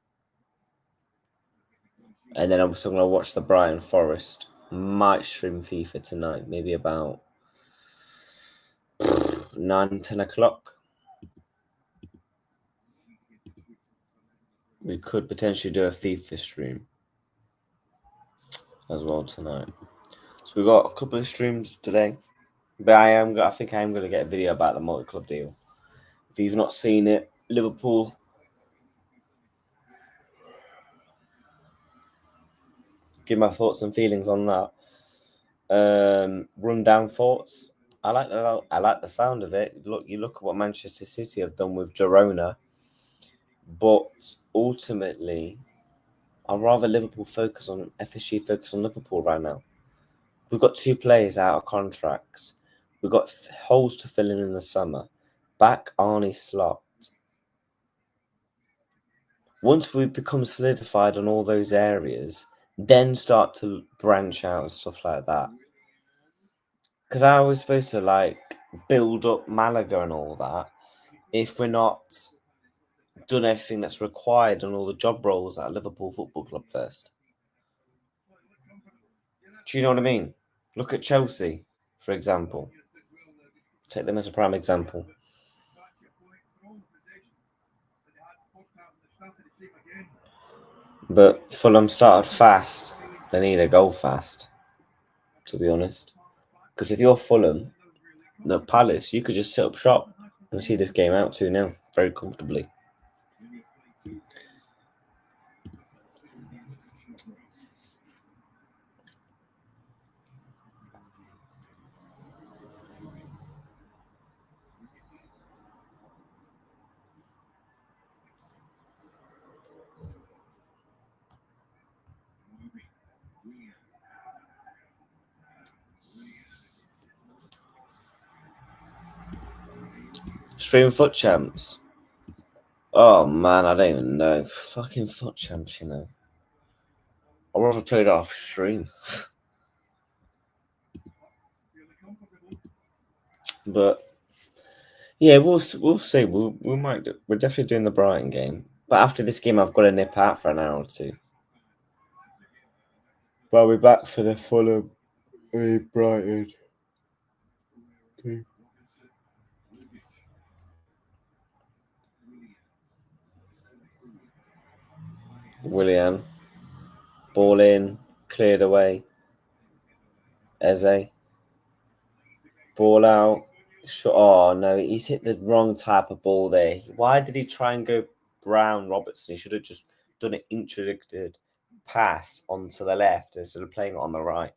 And then I'm also going to watch the Brighton Forest. Might stream FIFA tonight, maybe about 9-10 o'clock. We could potentially do a FIFA stream as well tonight. So we've got a couple of streams today. But I think I am going to get a video about the multi-club deal. If you've not seen it, Liverpool. Give my thoughts and feelings on that. Rundown thoughts. I like the sound of it. You look at what Manchester City have done with Girona, but ultimately, I'd rather Liverpool focus on Liverpool right now. We've got 2 players out of contracts. We've got holes to fill in the summer. Back Arne Slot. Once we become solidified on all those areas, then start to branch out and stuff like that. Because how are we supposed to build up Malaga and all that if we're not done everything that's required on all the job roles at Liverpool Football Club first? Do you know what I mean? Look at Chelsea, for example. Take them as a prime example. But Fulham started fast. They need a goal fast. to be honest. Because if you're Fulham, the Palace, you could just set up shop and see this game out 2-0 very comfortably. Stream foot champs. Oh man, I don't even know. Fucking foot champs, you know. I'd rather play it off stream. But yeah, we'll see. We might do, we're definitely doing the Brighton game. But after this game, I've got to nip out for an hour or two. Well, we're back for the Fulham Brighton. Okay. Willian, ball in, cleared away. Eze, ball out. Oh no, he's hit the wrong type of ball there. Why did he try and go Brown Robertson? He should have just done an intricate pass onto the left instead of playing it on the right.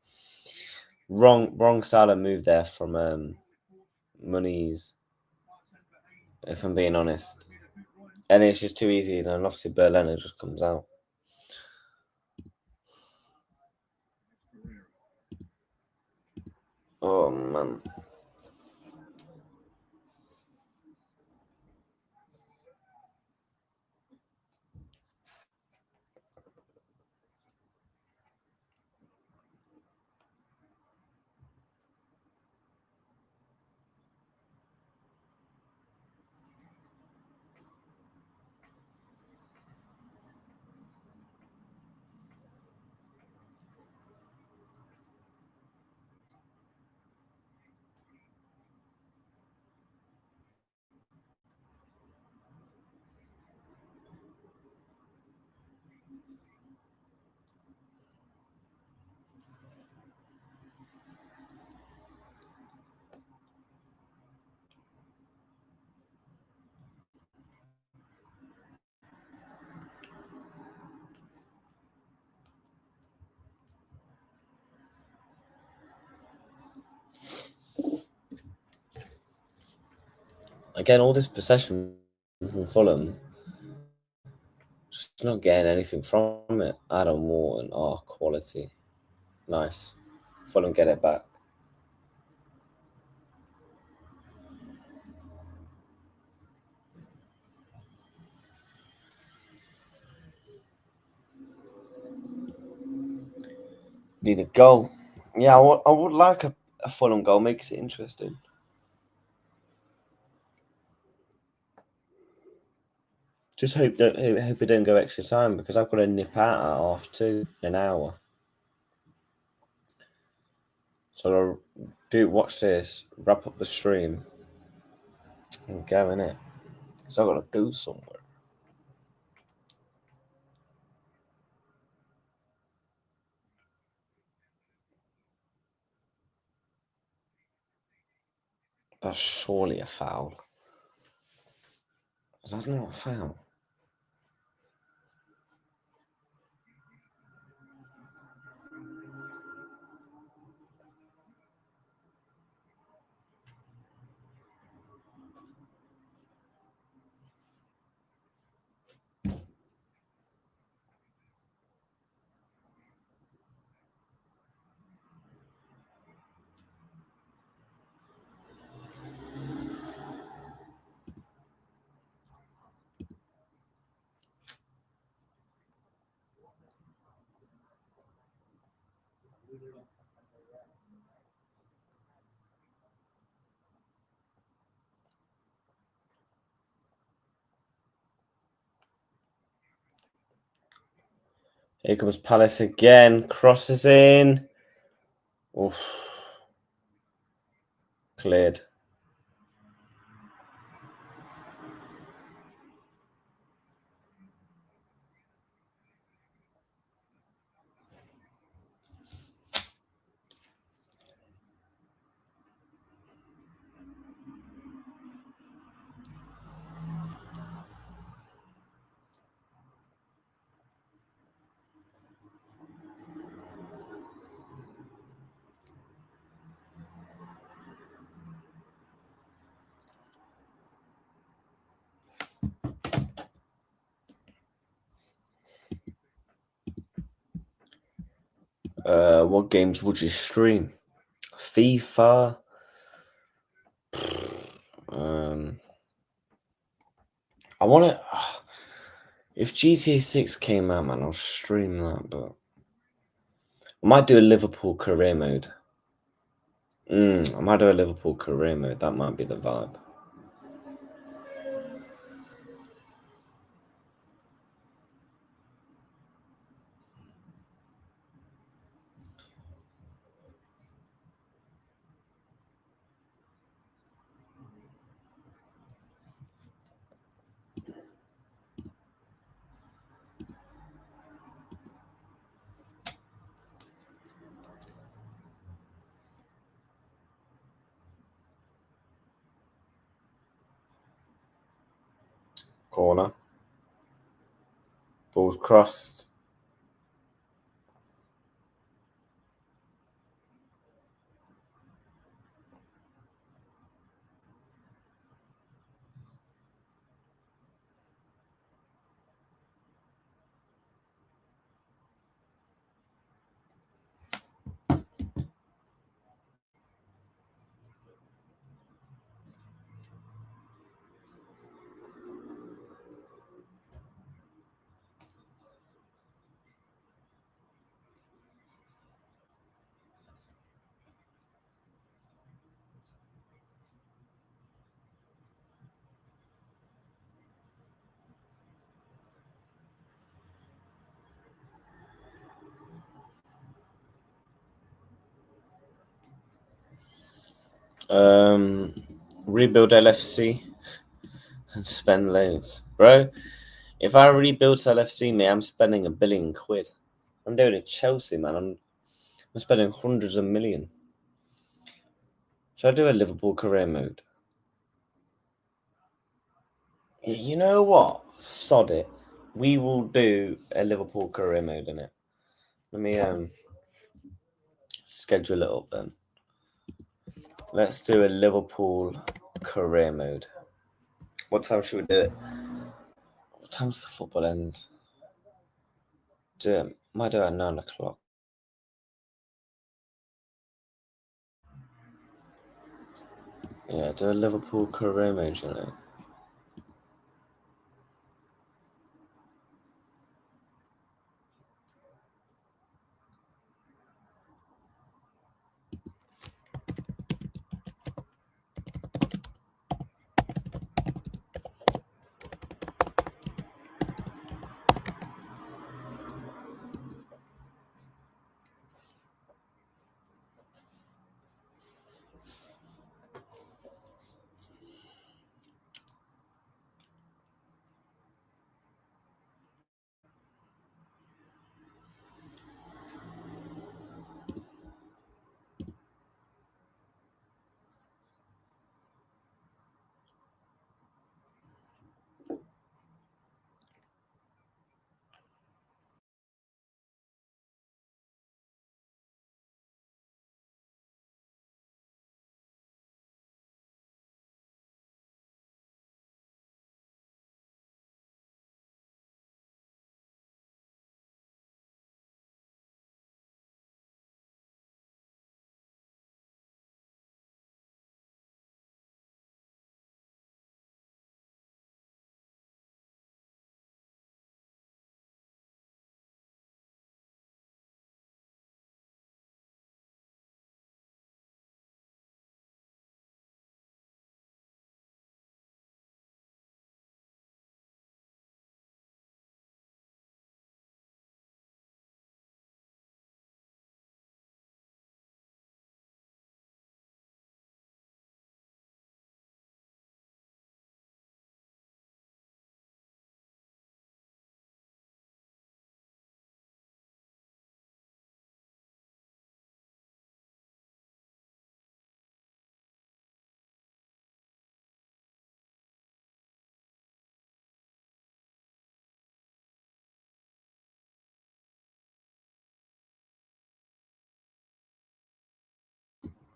Wrong style of move there from Muniz, if I'm being honest. And it's just too easy, and obviously Berliner just comes out. Oh man. Again, all this possession from Fulham, just not getting anything from it. Adam Morton, quality. Nice. Fulham get it back. Need a goal. Yeah, I would like a Fulham goal. Makes it interesting. Just hope we don't go extra time because I've got to nip out at 2:30 in an hour. So I'll watch this, wrap up the stream, and go in it. So I've got to go somewhere. That's surely a foul. That's not a foul. Here comes Palace again. Crosses in. Oof. Cleared. What games would you stream? FIFA. I want to. If GTA 6 came out, man, I'll stream that. But I might do a Liverpool career mode. I might do a Liverpool career mode. That might be the vibe. Corner. Ball's crossed. Rebuild LFC and spend loads, bro. If I rebuild LFC, mate, I'm spending £1 billion. I'm doing it Chelsea, man. I'm spending hundreds of millions. Should I do a Liverpool career mode? You know what? Sod it. We will do a Liverpool career mode in it. Let me schedule it up then. Let's do a Liverpool career mode. What time should we do it? What time's the football end? Might do it at 9 o'clock. Yeah, do a Liverpool career mode, you know.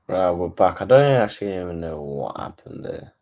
Right, we're back. I don't actually even know what happened there.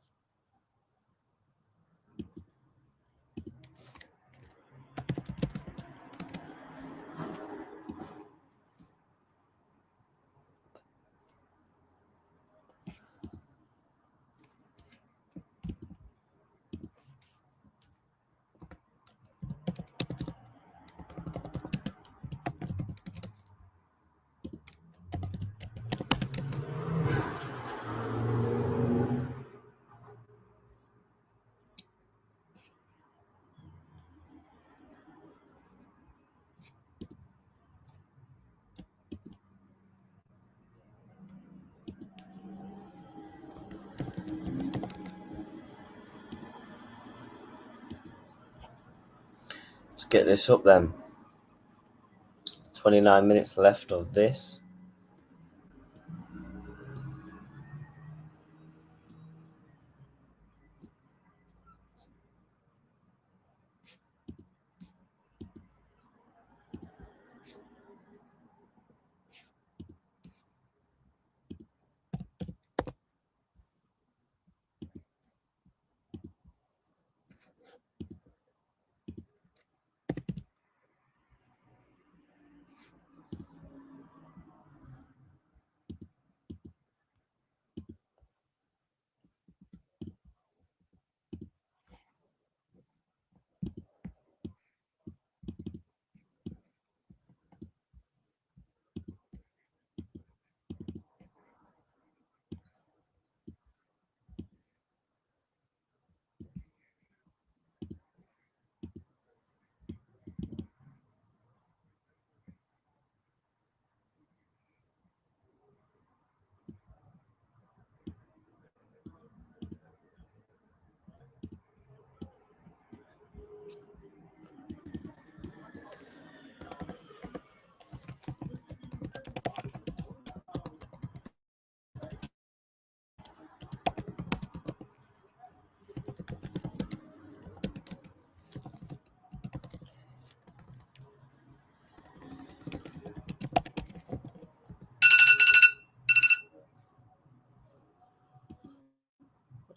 get this up then. 29 minutes left of this.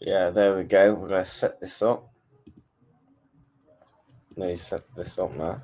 Yeah, there we go. We're going to set this up. Let me set this up now.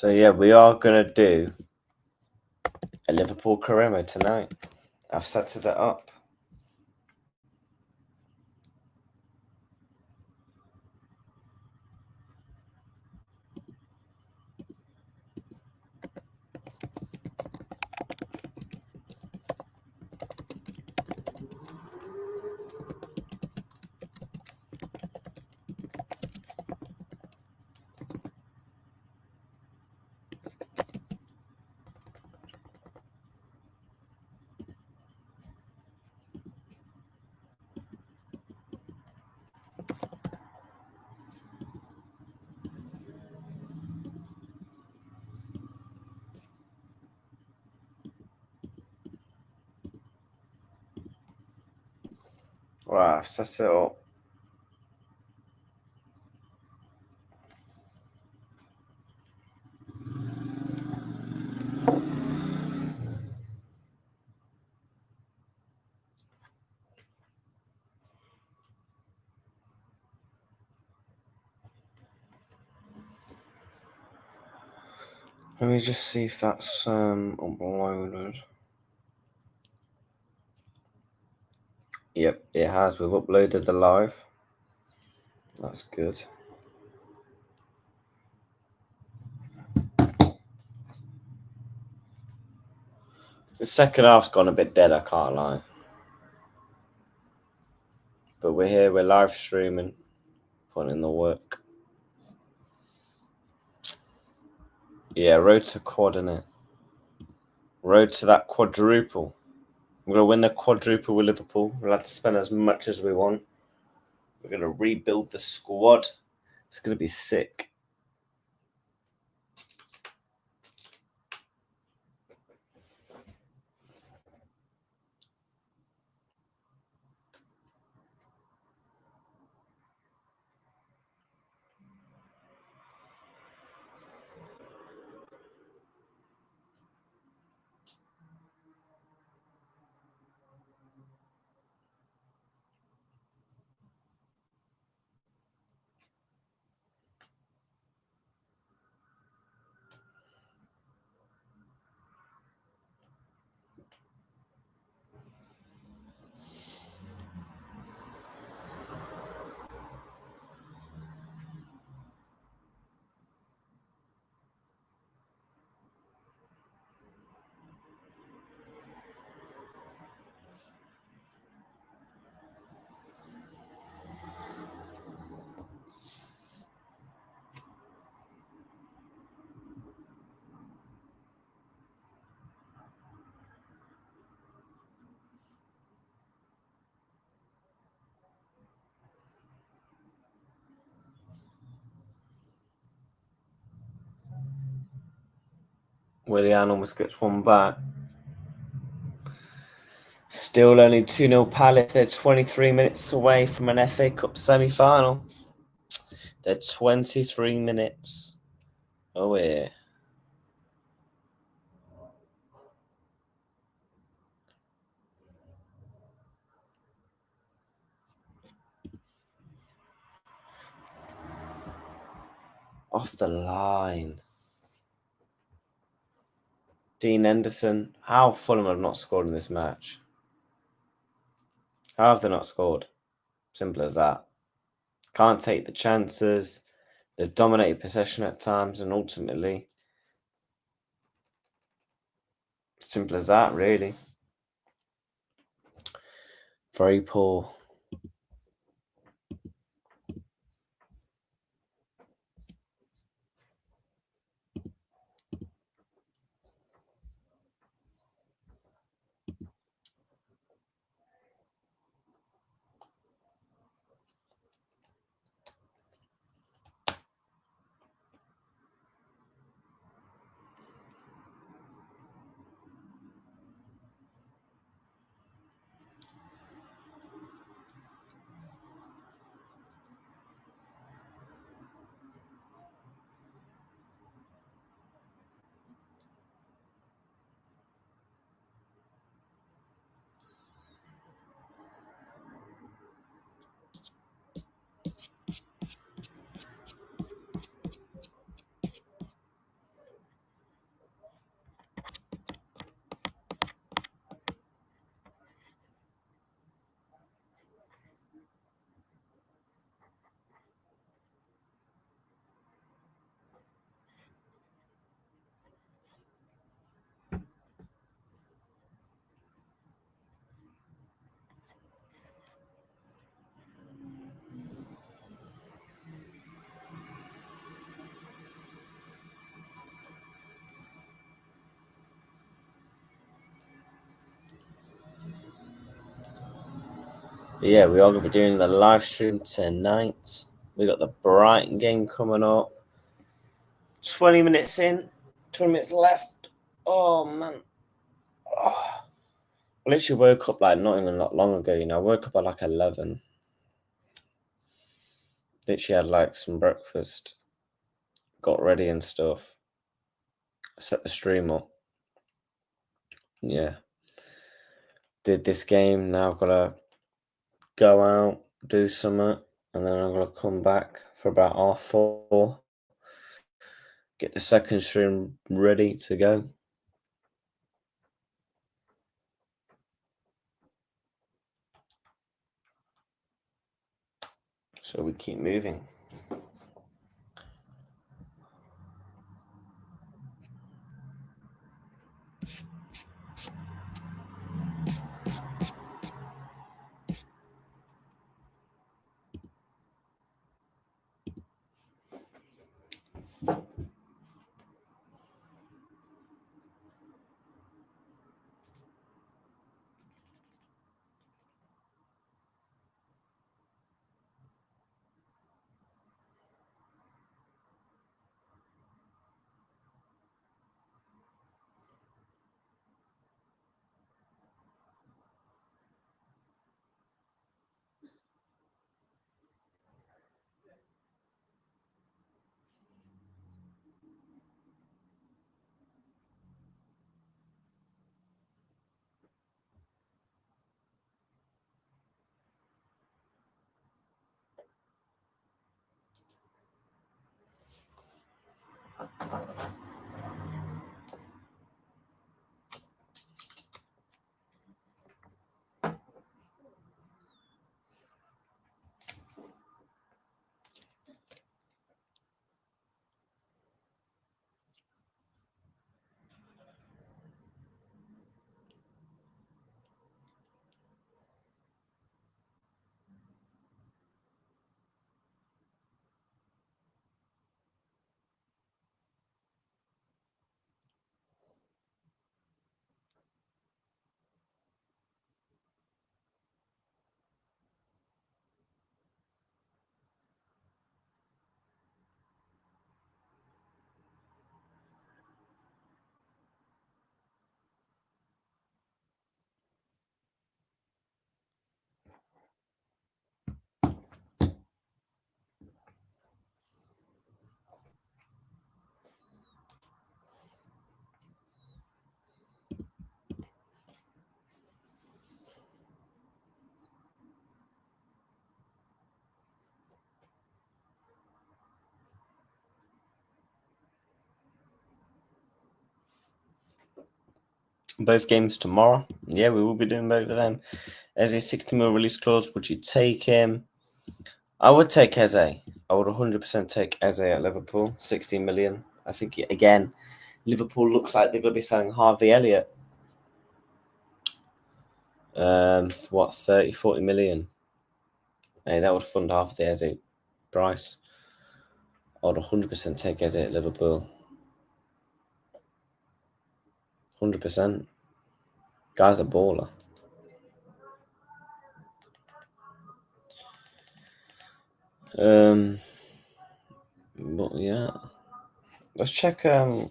So yeah, we are going to do a Liverpool Caremo tonight. I've set it up. Right, I've set it up. Let me just see if that's uploaded. Yep, it has. We've uploaded the live. That's good. The second half's gone a bit dead, I can't lie. But we're here, we're live streaming, putting in the work. Yeah, road to quad, innit? Road to that quadruple. We're going to win the quadruple with Liverpool. We'll have to spend as much as we want. We're going to rebuild the squad. It's going to be sick. Willian almost gets one back. Still only 2-0 Palace. They're 23 minutes away from an FA Cup semi-final. They're 23 minutes away. Off the line. Dean Henderson. How Fulham have not scored in this match? How have they not scored? Simple as that. Can't take the chances. They've dominated possession at times, and ultimately, simple as that, really. Very poor. But yeah, we are going to be doing the live stream tonight. We got the Brighton game coming up. 20 minutes in, 20 minutes left. Oh man. Oh. I literally woke up like not even that long ago, you know. I woke up at like 11. Literally had like some breakfast, got ready and stuff. Set the stream up. Yeah. Did this game. Now I've got to go out, do something, and then I'm going to come back for about 4:30. Get the second stream ready to go. So we keep moving. Both games tomorrow. Yeah, we will be doing both of them. Eze 60 mil release clause. Would you take him? I would take Eze. I would 100% take Eze at Liverpool. 60 million. I think, again, Liverpool looks like they're going to be selling Harvey Elliott. 30, 40 million? Hey, that would fund half of the Eze price. I would 100% take Eze at Liverpool. 100%. Guy's a baller. But yeah. Let's check, is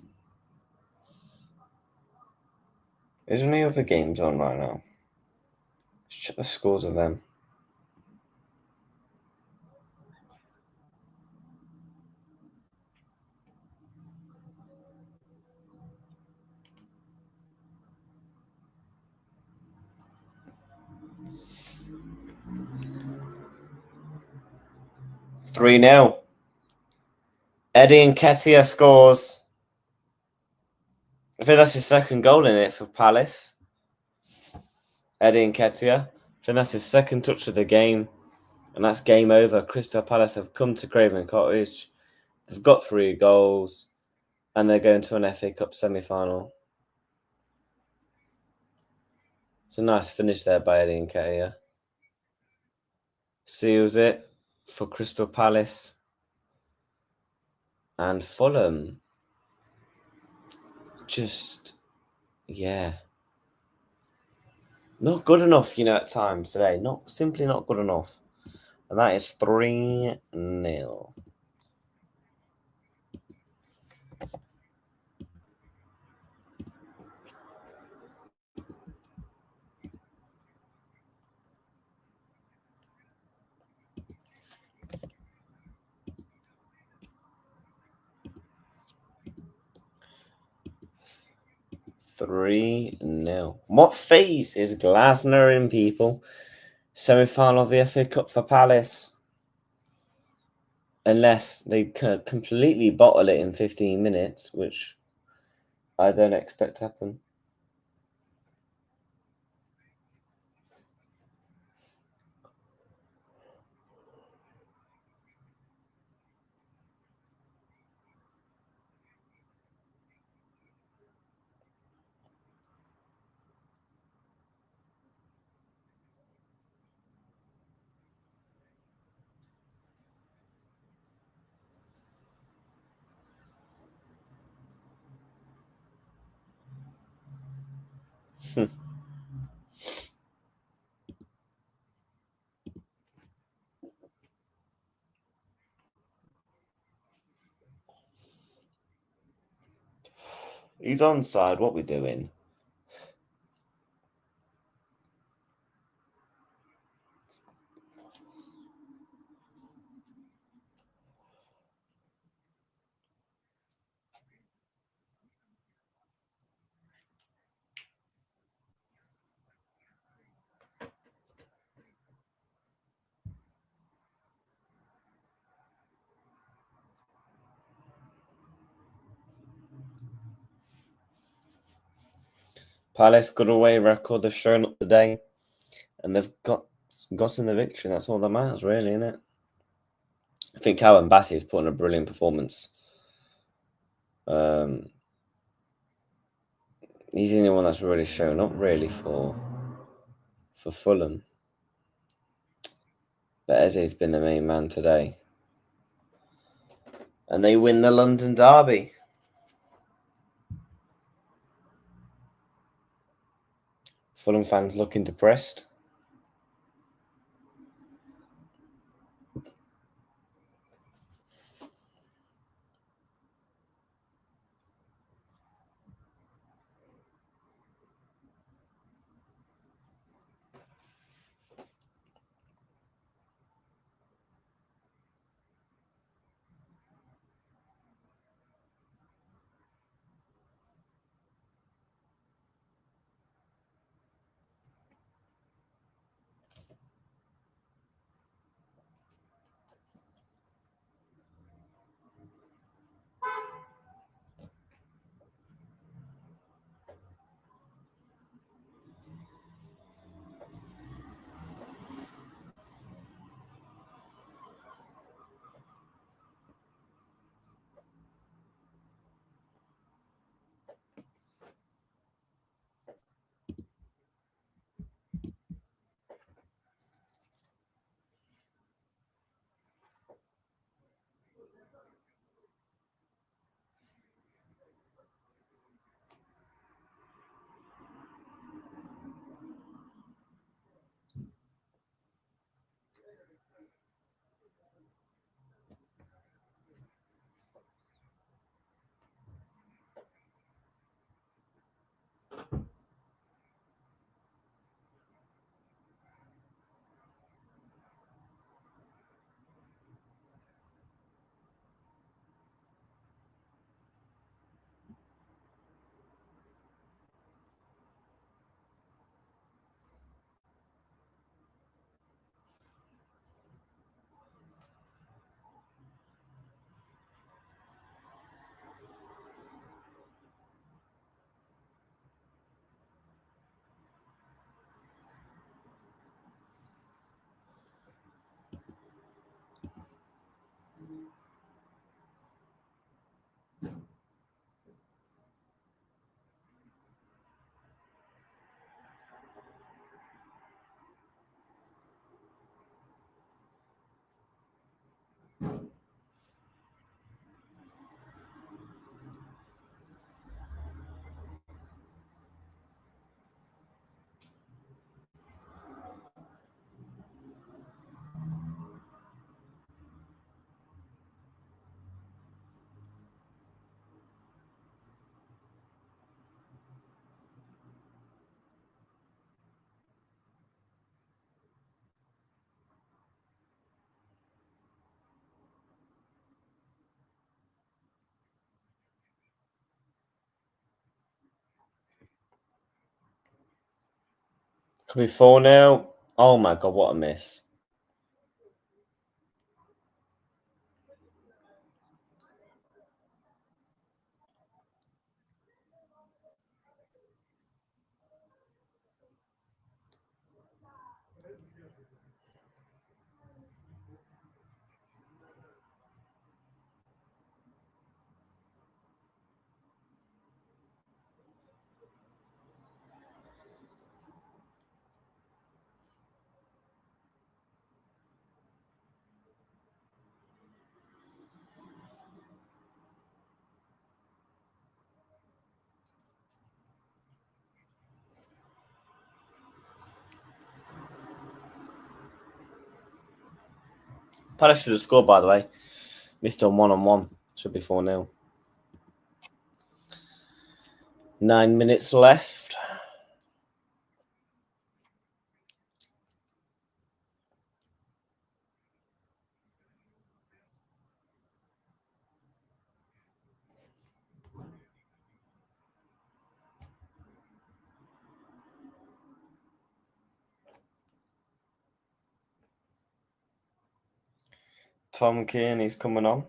there any other games on right now? Let's check the scores of them. Three 0. Eddie Nketiah scores. I think that's his second goal in it for Palace. Eddie Nketiah. I think that's his second touch of the game. And that's game over. Crystal Palace have come to Craven Cottage. They've got 3 goals. And they're going to an FA Cup semi-final. It's a nice finish there by Eddie Nketiah. Seals it for Crystal Palace. And Fulham. Just, yeah. Not good enough, at times today. Simply not good enough. And that is 3-0. What phase is Glasner in, people? Semi-final of the FA Cup for Palace. Unless they completely bottle it in 15 minutes, which I don't expect to happen. He's onside. What we doing? Palace good away record. They've shown up today, and they've gotten the victory. That's all that matters, really, isn't it? I think Callum Bassey has put in a brilliant performance. He's the only one that's really shown up, really, for Fulham. But Eze's been the main man today. And they win the London derby. Fulham fans looking depressed. Could be 4-0. Oh my god, what a miss. Palace should have scored, by the way. Missed on 1-on-1. Should be 4-0. 9 minutes left. Tom Kearney's coming on.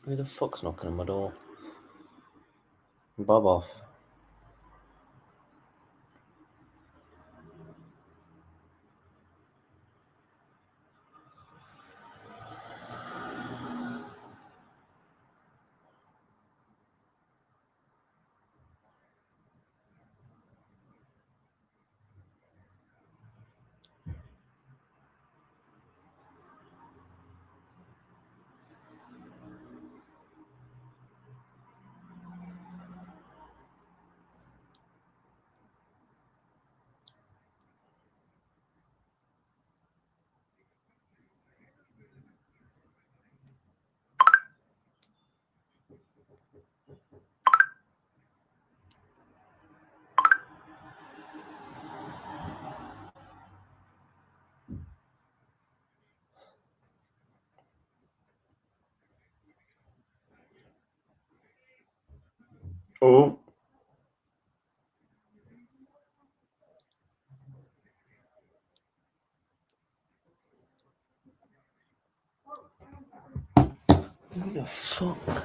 Who the fuck's knocking on my door? Bob off. Oh. Who the fuck?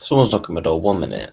Someone's knocking my door. 1 minute.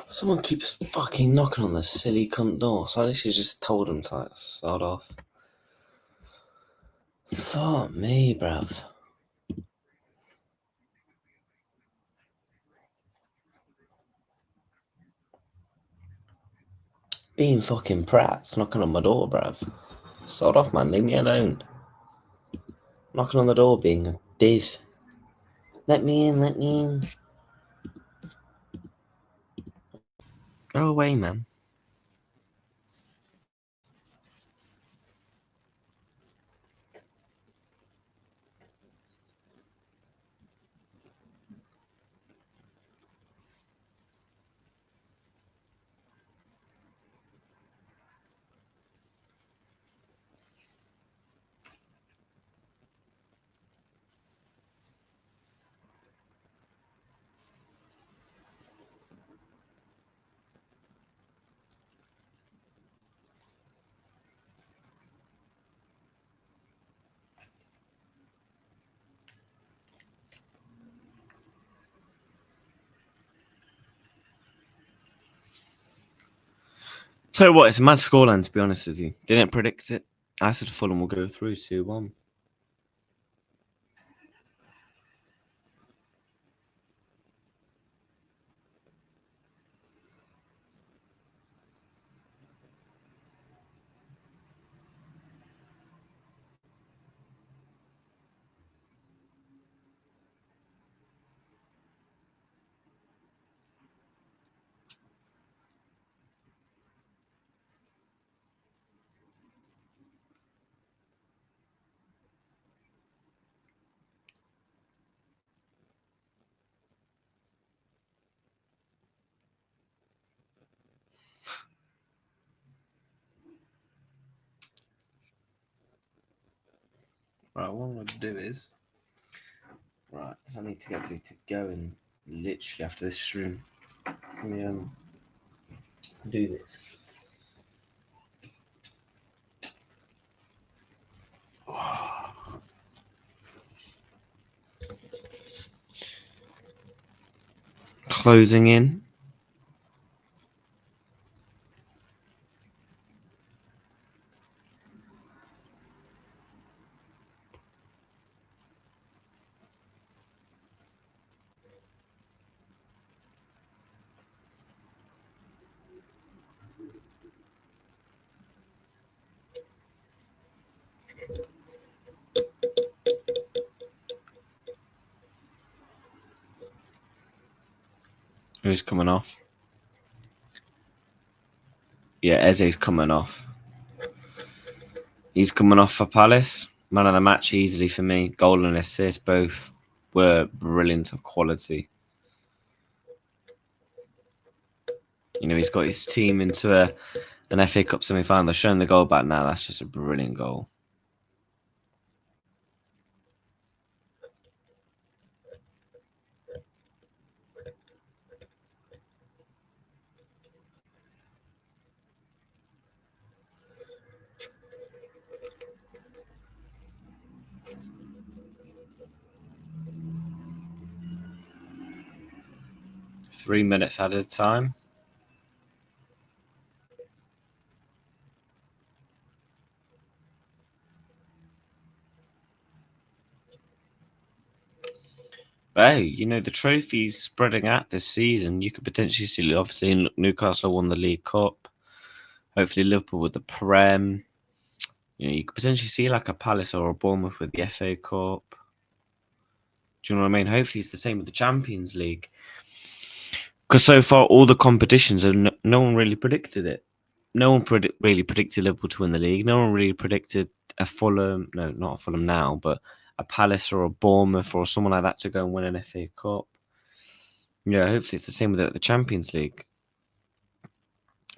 Someone keeps fucking knocking on the silly cunt door, so I literally just told him to like, start off. Fuck me, bruv. Being fucking prats knocking on my door, bruv. Start off, man. Leave me alone. Knocking on the door, being a div. Let me in, let me in. Go away, man. Tell you what, it's a mad scoreline, to be honest with you. Didn't predict it. I said Fulham will go through 2-1. Right, what I'm going to do is... Right, so I need to get ready to go and literally after this stream. Let me do this. Closing in. Who's coming off? Yeah, Eze's coming off. He's coming off for Palace. Man of the match easily for me. Goal and assist, both were brilliant of quality. You know, he's got his team into an FA Cup semi-final. They're showing the goal back now. That's just a brilliant goal. Three minutes added time. But hey, you know, the trophies spreading out this season. You could potentially see, obviously, Newcastle won the League Cup. Hopefully, Liverpool with the Prem. You could potentially see like a Palace or a Bournemouth with the FA Cup. Do you know what I mean? Hopefully it's the same with the Champions League. Because so far all the competitions, no one really predicted it. No one really predicted Liverpool to win the league. No one really predicted a Fulham, no, not a Fulham now, but a Palace or a Bournemouth or someone like that to go and win an FA Cup. Yeah, hopefully it's the same with the Champions League.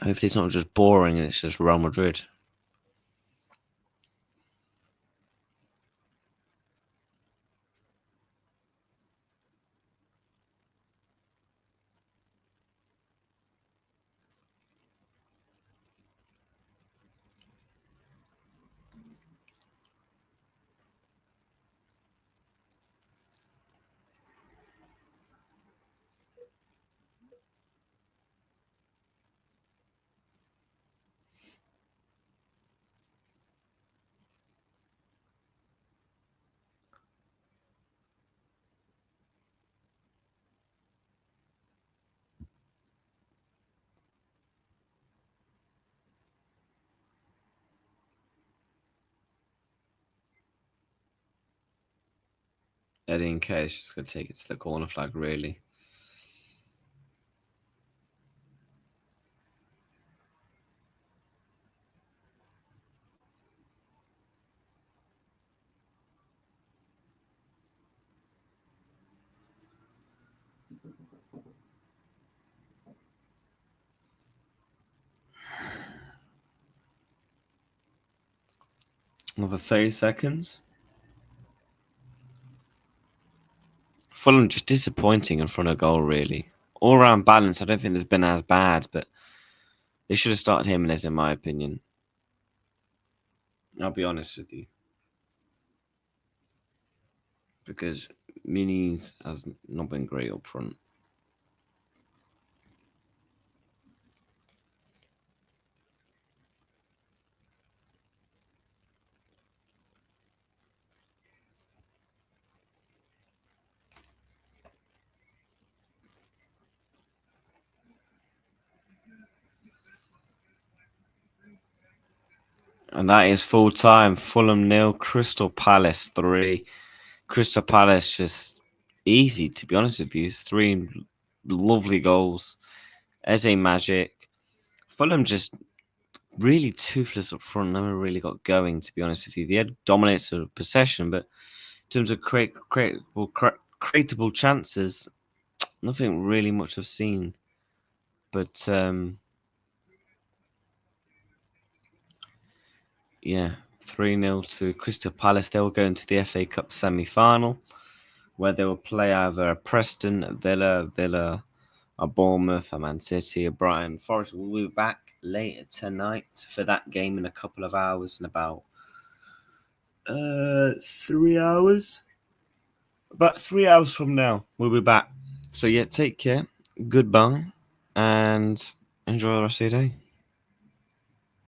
Hopefully it's not just boring and it's just Real Madrid. Eddie and Kay is just going to take it to the corner flag, really. Another 30 seconds. Fulham just disappointing in front of goal, really. All round balance, I don't think there's been as bad, but they should have started Jimenez, in my opinion. I'll be honest with you. Because Minis has not been great up front. And that is full time. Fulham 0, Crystal Palace 3. Crystal Palace just easy, to be honest with you. It's 3 lovely goals. Eze Magic. Fulham just really toothless up front. Never really got going, to be honest with you. They had dominated sort of possession, but in terms of creatable chances, nothing really much I've seen. But yeah, 3-0 to Crystal Palace. They will go into the FA Cup semi-final, where they will play either a Preston, a Villa, a Bournemouth, a Man City, a Brighton. Forest will be back later tonight for that game in a couple of hours, in about 3 hours. About 3 hours from now, we'll be back. So yeah, take care, goodbye, and enjoy the rest of your day.